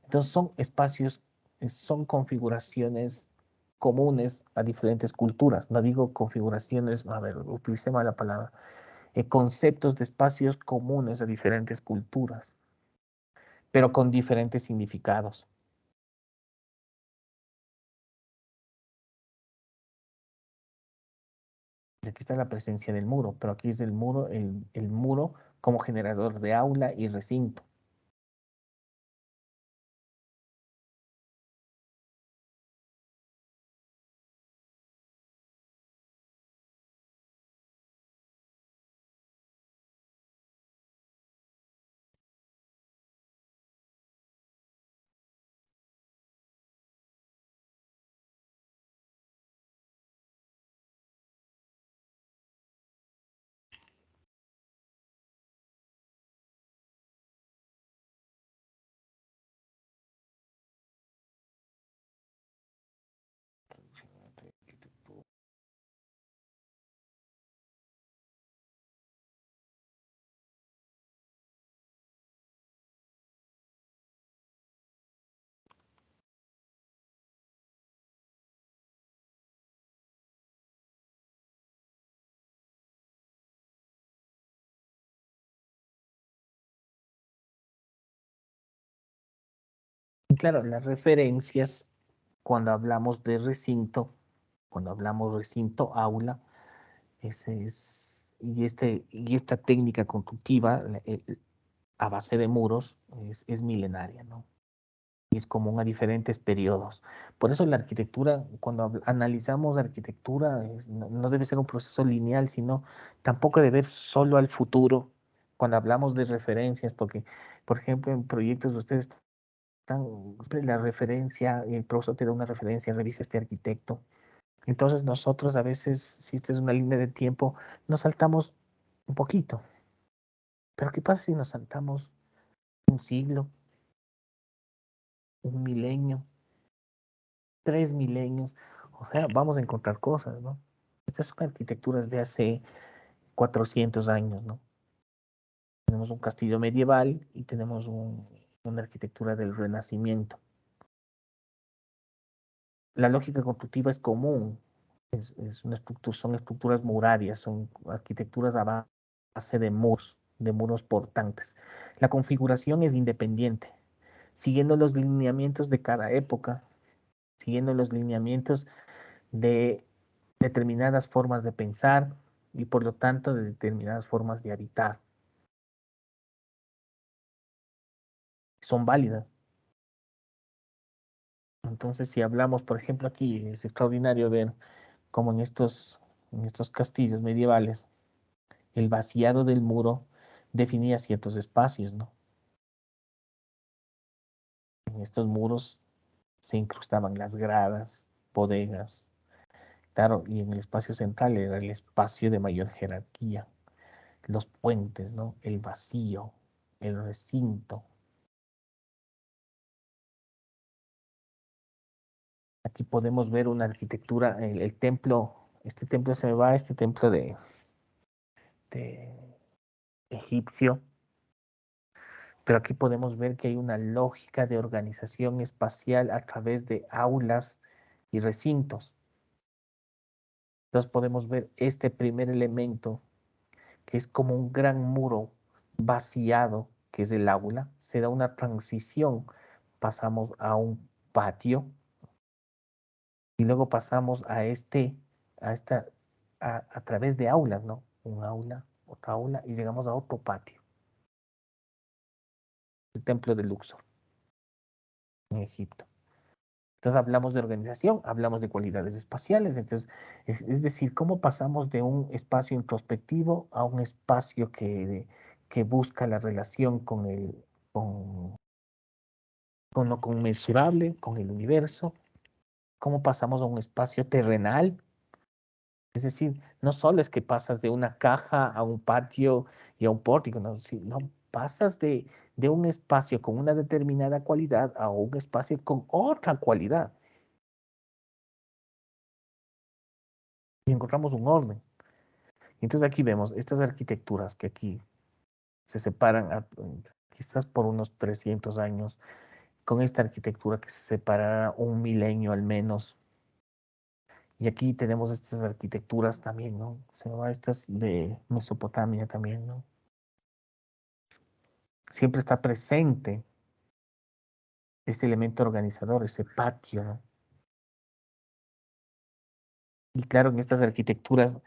Entonces son espacios, son configuraciones comunes a diferentes culturas. No digo configuraciones, a ver, utilicé mal la palabra, conceptos de espacios comunes a diferentes culturas, pero con diferentes significados. Y aquí está la presencia del muro, pero aquí es el muro, el muro como generador de aula y recinto. Y claro, las referencias cuando hablamos de recinto, cuando hablamos recinto aula, ese es, y esta técnica constructiva a base de muros es milenaria, ¿no? Y es común a diferentes periodos. Por eso la arquitectura, cuando analizamos arquitectura, no debe ser un proceso lineal, sino tampoco debe ver solo al futuro cuando hablamos de referencias, porque, por ejemplo, en proyectos de ustedes están siempre la referencia, el profesor te da una referencia, revisa este arquitecto. Entonces nosotros a veces, si esta es una línea de tiempo, nos saltamos un poquito. Pero ¿qué pasa si nos saltamos un siglo, un milenio, 3 milenios? O sea, vamos a encontrar cosas, ¿no? Estas son arquitecturas de hace 400 años, ¿no? Tenemos un castillo medieval y tenemos una arquitectura del Renacimiento. La lógica constructiva es común, es una estructura, son estructuras murarias, son arquitecturas a base de muros portantes. La configuración es independiente, siguiendo los lineamientos de cada época, siguiendo los lineamientos de determinadas formas de pensar y por lo tanto de determinadas formas de habitar. Son válidas. Entonces, si hablamos, por ejemplo, aquí, es extraordinario ver cómo en estos castillos medievales, el vaciado del muro definía ciertos espacios, ¿no? En estos muros se incrustaban las gradas, bodegas, claro, y en el espacio central era el espacio de mayor jerarquía. los puentes, ¿no? El vacío, el recinto. Aquí podemos ver una arquitectura, el templo, este templo se me va, este templo de egipcio, pero aquí podemos ver que hay una lógica de organización espacial a través de aulas y recintos. Entonces podemos ver este primer elemento, que es como un gran muro vaciado, que es el aula, se da una transición, pasamos a un patio y luego pasamos a través de aulas, ¿no? Un aula, otra aula y llegamos a otro patio, el templo de Luxor en Egipto. Entonces hablamos de organización, hablamos de cualidades espaciales, entonces es decir, cómo pasamos de un espacio introspectivo a un espacio que busca la relación con lo conmensurable, con el universo, cómo pasamos a un espacio terrenal, es decir, no solo es que pasas de una caja a un patio y a un pórtico, no, no pasas de un espacio con una determinada cualidad a un espacio con otra cualidad. Y encontramos un orden. Entonces aquí vemos estas arquitecturas que aquí se separan quizás por unos 300 años, con esta arquitectura que se separará un milenio al menos. Y aquí tenemos estas arquitecturas también, ¿no? Se va estas de Mesopotamia también, ¿no? Siempre está presente este elemento organizador, ese patio, ¿no? Y claro, en estas arquitecturas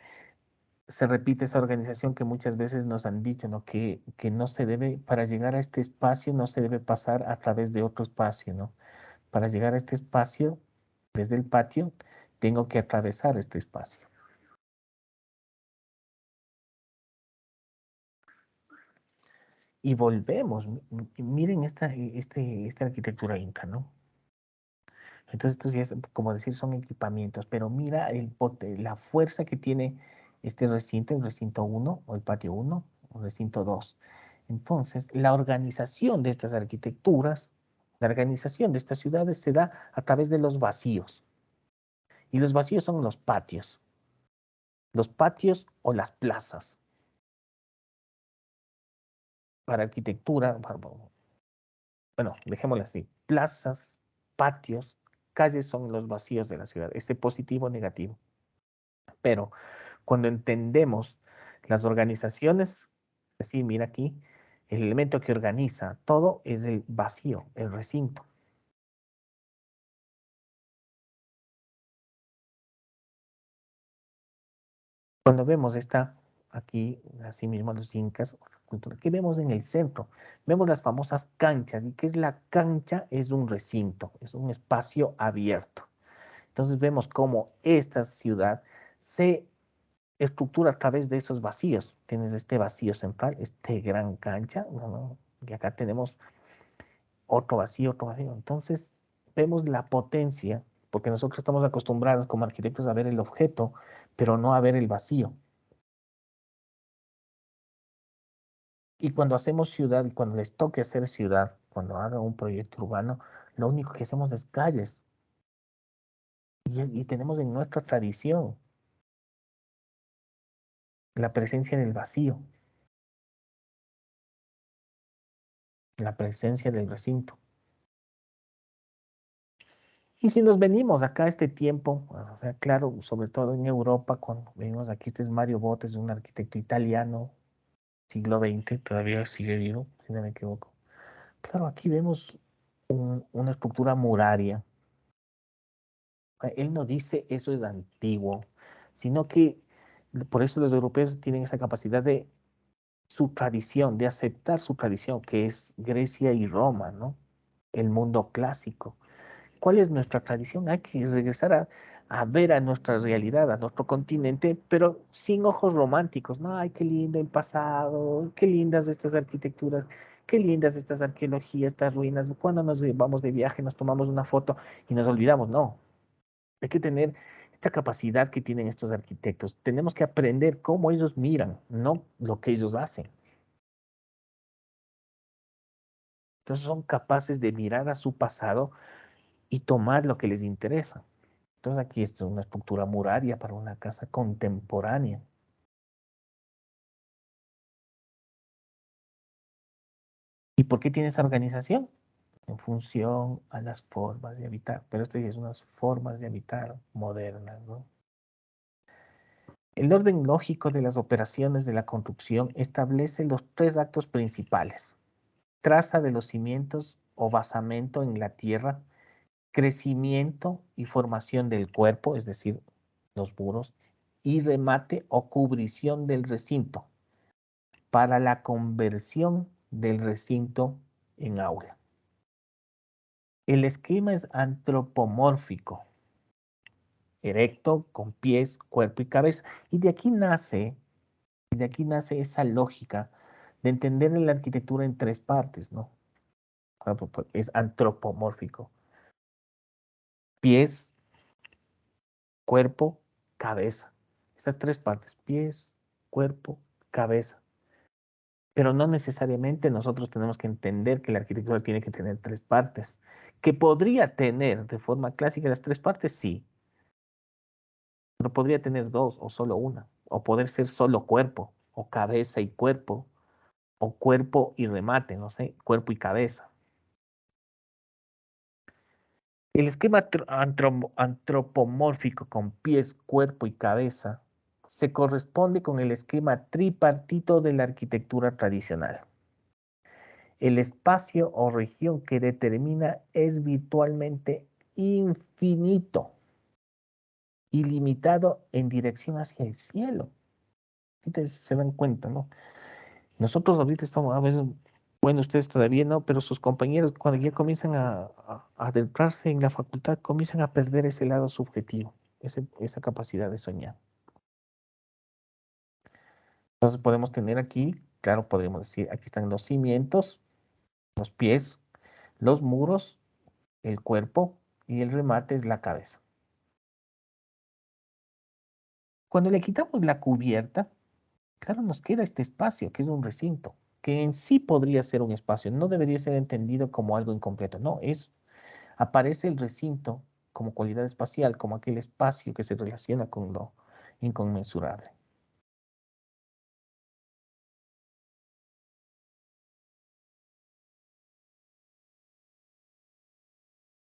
se repite esa organización que muchas veces nos han dicho, ¿no? Que no se debe, para llegar a este espacio, no se debe pasar a través de otro espacio, ¿no? Para llegar a este espacio, desde el patio, tengo que atravesar este espacio. Y volvemos, miren esta arquitectura inca, ¿no? Entonces, estos ya es, como decir, son equipamientos, pero mira la fuerza que tiene este recinto, el recinto 1 o el patio 1 o el recinto 2. Entonces, la organización de estas arquitecturas, la organización de estas ciudades se da a través de los vacíos. Y los vacíos son los patios o las plazas. Para arquitectura, bueno, dejémoslo así, plazas, patios, calles son los vacíos de la ciudad, ese positivo o negativo. Pero cuando entendemos las organizaciones, así, mira aquí, el elemento que organiza todo es el vacío, el recinto. Cuando vemos aquí, así mismo los incas, ¿qué vemos en el centro? Vemos las famosas canchas. ¿Y qué es la cancha? Es un recinto, es un espacio abierto. Entonces vemos cómo esta ciudad se estructura a través de esos vacíos. Tienes este vacío central, este gran cancha, ¿no? Y acá tenemos otro vacío, otro vacío. Entonces vemos la potencia, porque nosotros estamos acostumbrados como arquitectos a ver el objeto, pero no a ver el vacío. Y cuando hacemos ciudad, y cuando les toque hacer ciudad, cuando hagan un proyecto urbano, lo único que hacemos es calles. Y tenemos en nuestra tradición la presencia del vacío, la presencia del recinto. Y si nos venimos acá a este tiempo, o sea, claro, sobre todo en Europa, cuando venimos aquí, este es Mario Botes, un arquitecto italiano, siglo XX, todavía sigue vivo, si no me equivoco. Claro, aquí vemos una estructura muraria. Él no dice eso es antiguo, sino que por eso los europeos tienen esa capacidad de su tradición, de aceptar su tradición, que es Grecia y Roma, ¿no? El mundo clásico. ¿Cuál es nuestra tradición? Hay que regresar a ver a nuestra realidad, a nuestro continente, pero sin ojos románticos. No, ay, qué lindo el pasado, qué lindas estas arquitecturas, qué lindas estas arqueologías, estas ruinas. Cuando nos vamos de viaje, nos tomamos una foto y nos olvidamos. No, hay que tener esta capacidad que tienen estos arquitectos. Tenemos que aprender cómo ellos miran, no lo que ellos hacen. Entonces son capaces de mirar a su pasado y tomar lo que les interesa. Entonces aquí esto es una estructura muraria para una casa contemporánea. ¿Y por qué tiene esa organización? En función a las formas de habitar. Pero esto ya es unas formas de habitar modernas, ¿no? El orden lógico de las operaciones de la construcción establece los tres actos principales: traza de los cimientos o basamento en la tierra, crecimiento y formación del cuerpo, es decir, los muros, y remate o cubrición del recinto para la conversión del recinto en aula. El esquema es antropomórfico, erecto, con pies, cuerpo y cabeza. Y de aquí nace esa lógica de entender la arquitectura en tres partes, ¿no? Es antropomórfico. Pies, cuerpo, cabeza. Esas tres partes, pies, cuerpo, cabeza. Pero no necesariamente nosotros tenemos que entender que la arquitectura tiene que tener tres partes. Que podría tener de forma clásica las tres partes, sí. Pero podría tener dos o solo una. O poder ser solo cuerpo, o cabeza y cuerpo, o cuerpo y remate, no sé, cuerpo y cabeza. El esquema antropomórfico con pies, cuerpo y cabeza se corresponde con el esquema tripartito de la arquitectura tradicional. El espacio o región que determina es virtualmente infinito, ilimitado en dirección hacia el cielo. Ustedes se dan cuenta, ¿no? Nosotros ahorita estamos, a veces, bueno, ustedes todavía no, pero sus compañeros cuando ya comienzan a adentrarse en la facultad, comienzan a perder ese lado subjetivo, esa capacidad de soñar. Entonces podemos tener aquí, claro, podemos decir, aquí están los cimientos, los pies, los muros, el cuerpo y el remate es la cabeza. Cuando le quitamos la cubierta, claro, nos queda este espacio, que es un recinto, que en sí podría ser un espacio, no debería ser entendido como algo incompleto, no, aparece el recinto como cualidad espacial, como aquel espacio que se relaciona con lo inconmensurable.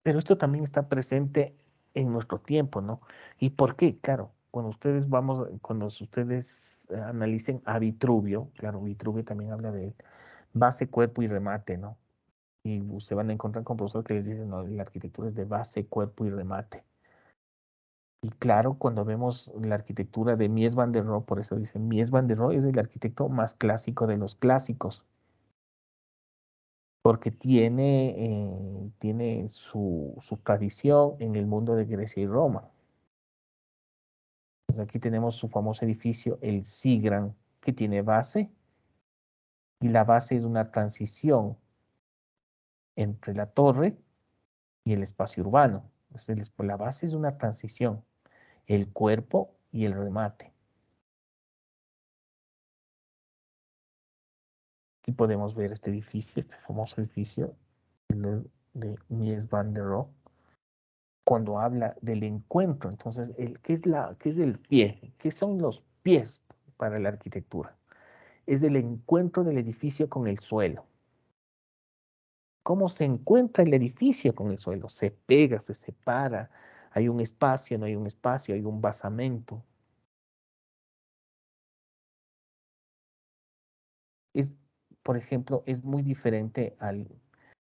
Pero esto también está presente en nuestro tiempo, ¿no? ¿Y por qué? Claro, cuando ustedes analicen a Vitruvio, claro, Vitruvio también habla de base, cuerpo y remate, ¿no? Y se van a encontrar con profesores que les dicen, no, la arquitectura es de base, cuerpo y remate. Y claro, cuando vemos la arquitectura de Mies van der Rohe, por eso dicen, Mies van der Rohe es el arquitecto más clásico de los clásicos, porque tiene su tradición en el mundo de Grecia y Roma. Pues aquí tenemos su famoso edificio, el Sigran, que tiene base, y la base es una transición entre la torre y el espacio urbano. Entonces, la base es una transición, el cuerpo y el remate. Aquí podemos ver este edificio, este famoso edificio de Mies van der Rohe, cuando habla del encuentro. Entonces, ¿qué es el pie? ¿Qué son los pies para la arquitectura? Es el encuentro del edificio con el suelo. ¿Cómo se encuentra el edificio con el suelo? Se pega, se separa, hay un espacio, no hay un espacio, hay un basamento. Es, por ejemplo, es muy diferente al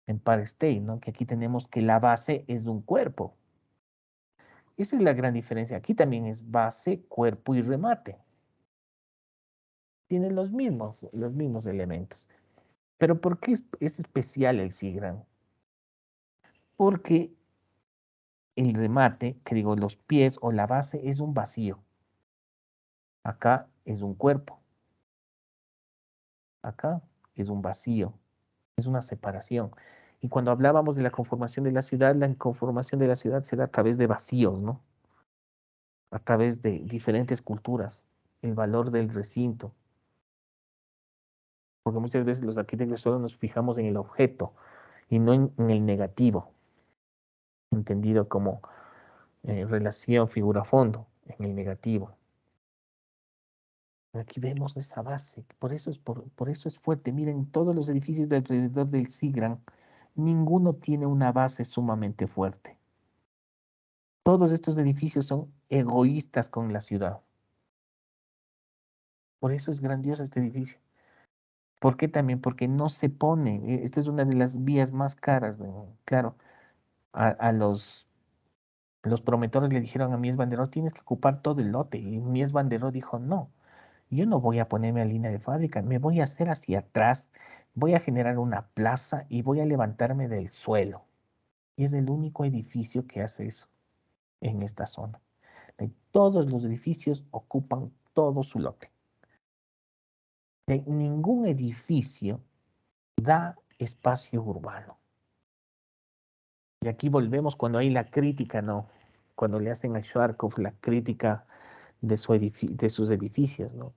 Empire State, ¿no? Que aquí tenemos que la base es un cuerpo. Esa es la gran diferencia. Aquí también es base, cuerpo y remate. Tienen los mismos elementos. Pero ¿por qué es especial el Sigran? Porque el remate, que digo, los pies o la base es un vacío. Acá es un cuerpo. Acá es un vacío. Es una separación. Y cuando hablábamos de la conformación de la ciudad se da a través de vacíos, ¿no? a través de diferentes culturas, el valor del recinto, porque muchas veces los arquitectos solo nos fijamos en el objeto y no en el negativo, entendido como relación figura-fondo, en el negativo. Aquí vemos esa base, por eso es fuerte. Miren, todos los edificios de alrededor del Sigran, ninguno tiene una base sumamente fuerte. Todos estos edificios son egoístas con la ciudad. Por eso es grandioso este edificio. ¿Por qué también? Porque no se pone. Esta es una de las vías más caras. Claro, a los promotores le dijeron a Mies van der Rohe, tienes que ocupar todo el lote. Y Mies van der Rohe dijo, no, yo no voy a ponerme a línea de fábrica, me voy a hacer hacia atrás, voy a generar una plaza y voy a levantarme del suelo. Y es el único edificio que hace eso en esta zona. Todos los edificios ocupan todo su lote. Ningún edificio da espacio urbano. Y aquí volvemos cuando hay la crítica, ¿no? Cuando le hacen a Schwarzkopf la crítica de sus edificios, ¿no?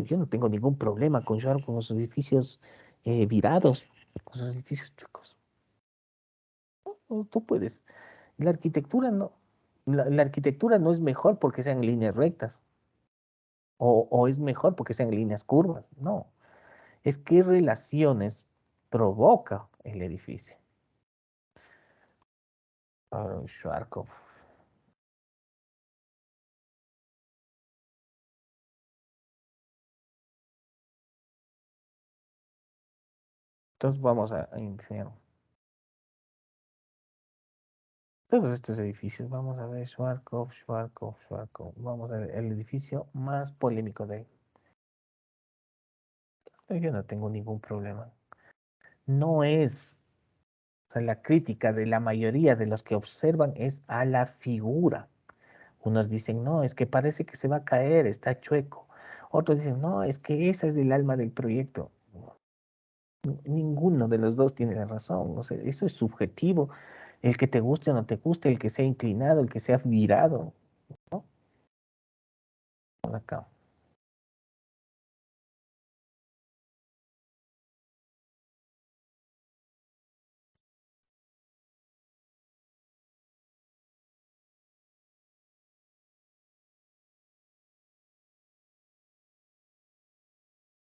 Yo no tengo ningún problema con Schwarzkopf, con sus edificios virados, con sus edificios chuecos. No, tú puedes. La arquitectura no, la arquitectura no es mejor porque sean líneas rectas. O es mejor porque sean líneas curvas. No. Es qué relaciones provoca el edificio. Schwarzkopf. Entonces vamos a iniciar todos estos edificios. Vamos a ver Schwarzkopf. Vamos a ver el edificio más polémico de él. Yo no tengo ningún problema. No es, o sea, la crítica de la mayoría de los que observan es a la figura. Unos dicen, no, es que parece que se va a caer, está chueco. Otros dicen, no, es que esa es el alma del proyecto. Ninguno de los dos tiene la razón. O sea, eso es subjetivo. El que te guste o no te guste, el que sea inclinado, el que sea virado, ¿no? Por acá.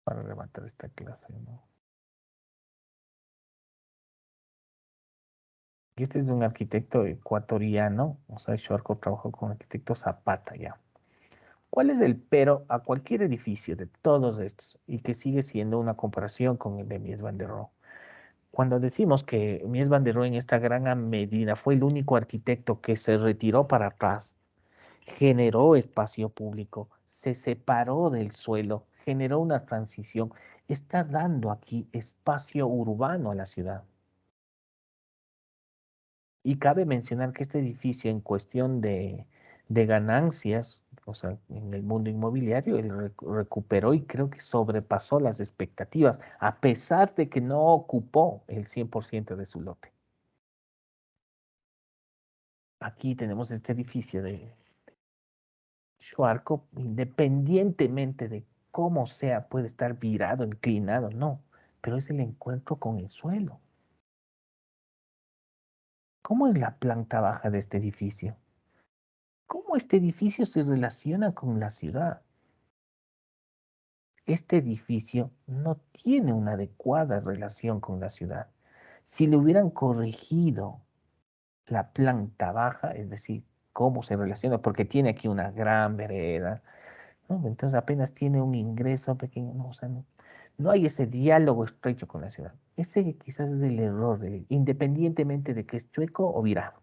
Para levantar esta clase, ¿no? Y este es de un arquitecto ecuatoriano, o sea, Schwarzkopf trabajó con arquitecto Zapata ya. ¿Cuál es el pero a cualquier edificio de todos estos y que sigue siendo una comparación con el de Mies van der Rohe? Cuando decimos que Mies van der Rohe en esta gran medida fue el único arquitecto que se retiró para atrás, generó espacio público, se separó del suelo, generó una transición, está dando aquí espacio urbano a la ciudad. Y cabe mencionar que este edificio en cuestión de ganancias, o sea, en el mundo inmobiliario, él recuperó y creo que sobrepasó las expectativas, a pesar de que no ocupó el 100% de su lote. Aquí tenemos este edificio de Schwarzkopf, independientemente de cómo sea, puede estar virado, inclinado, no, pero es el encuentro con el suelo. ¿Cómo es la planta baja de este edificio? ¿Cómo este edificio se relaciona con la ciudad? Este edificio no tiene una adecuada relación con la ciudad. Si le hubieran corregido la planta baja, es decir, cómo se relaciona, porque tiene aquí una gran vereda, ¿no? Entonces apenas tiene un ingreso pequeño, no, o sea, no hay ese diálogo estrecho con la ciudad. Ese quizás es el error, independientemente de que es chueco o virado.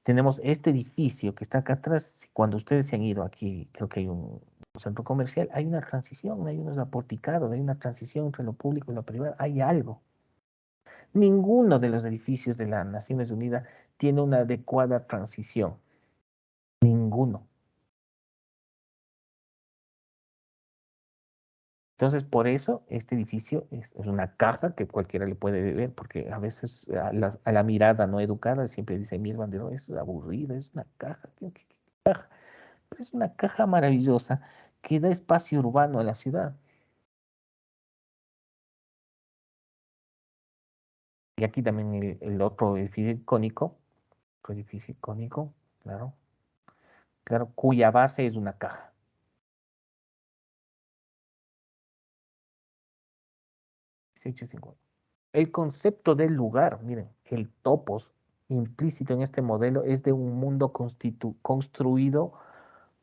Tenemos este edificio que está acá atrás. Cuando ustedes se han ido aquí, creo que hay un centro comercial, hay una transición, hay unos aporticados, hay una transición entre lo público y lo privado, hay algo. Ninguno de los edificios de las Naciones Unidas tiene una adecuada transición. Ninguno. Entonces, por eso este edificio es una caja que cualquiera le puede ver, porque a veces a la mirada no educada siempre dice, mi bandero es aburrido, es una caja. ¿Qué caja? Pero es una caja maravillosa que da espacio urbano a la ciudad. Y aquí también el otro edificio icónico, claro, claro, cuya base es una caja. El concepto del lugar, miren, el topos implícito en este modelo es de un mundo construido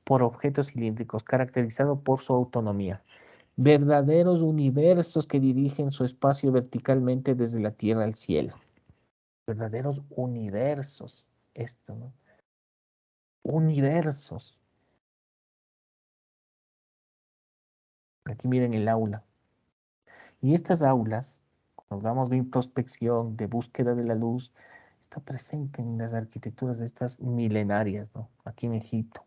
por objetos cilíndricos, caracterizado por su autonomía. Verdaderos universos que dirigen su espacio verticalmente desde la tierra al cielo. Verdaderos universos. Esto, ¿no? Universos. Aquí miren el aula. Y estas aulas, cuando hablamos de introspección, de búsqueda de la luz, está presente en las arquitecturas de estas milenarias, ¿no? Aquí en Egipto.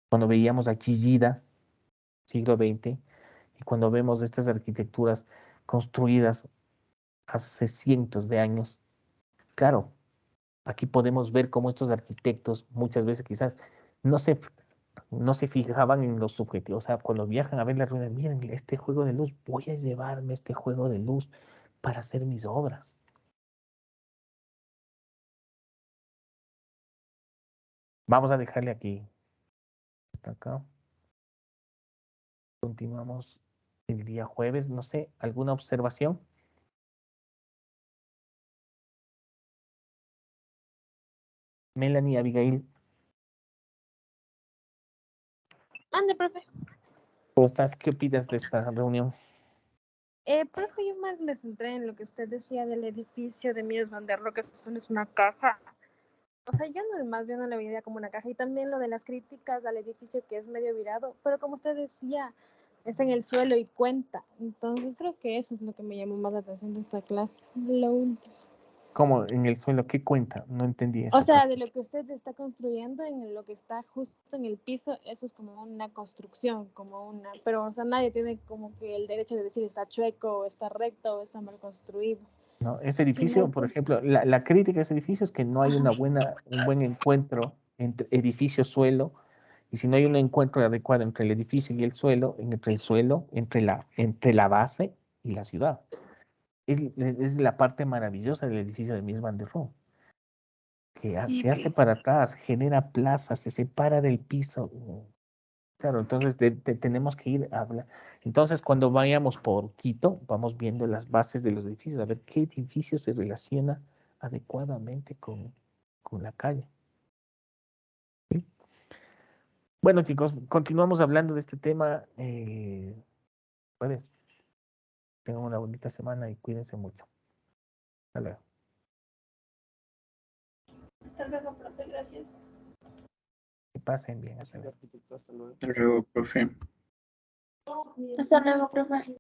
Cuando veíamos a Chillida, siglo XX, y cuando vemos estas arquitecturas construidas hace cientos de años, claro, aquí podemos ver cómo estos arquitectos muchas veces quizás no se, no se fijaban en los subjetivos. O sea, cuando viajan a ver la ruina, miren, este juego de luz, voy a llevarme este juego de luz para hacer mis obras. Vamos a dejarle aquí. Hasta acá. Continuamos el día jueves. No sé, ¿alguna observación? Melanie, Abigail, Ande, profe. ¿cómo estás? ¿Qué opinas de esta reunión? Profe, yo más me centré en lo que usted decía del edificio de Mies van der Rohe, que solo es una caja. O sea, yo no, más bien no le veía como una caja. Y también lo de las críticas al edificio que es medio virado, pero como usted decía, está en el suelo y cuenta. Entonces creo que eso es lo que me llamó más la atención de esta clase. Lo último. ¿Cómo en el suelo? ¿Qué cuenta? No entendí O esa sea, parte. de lo que usted está construyendo, en lo que está justo en el piso, eso es como una construcción, pero o sea, nadie tiene como que el derecho de decir está chueco, o está recto, o está mal construido. ¿No? Ese Sí, no edificio, por ejemplo, la crítica a ese edificio es que no hay un buen encuentro entre edificio-suelo, y si no hay un encuentro adecuado entre el edificio y el suelo, entre la base y la ciudad. Es la parte maravillosa del edificio de Mies van der Rohe, que se hace para atrás, genera plaza, se separa del piso. Claro, entonces tenemos que ir a hablar. Entonces, cuando vayamos por Quito, vamos viendo las bases de los edificios, a ver qué edificio se relaciona adecuadamente con la calle. ¿Sí? Bueno, chicos, continuamos hablando de este tema. Jueves. Tengan una bonita semana y cuídense mucho. Hasta luego. Hasta luego, profe, gracias. Que pasen bien. Hasta luego. Hasta luego, profe. Hasta luego, profe.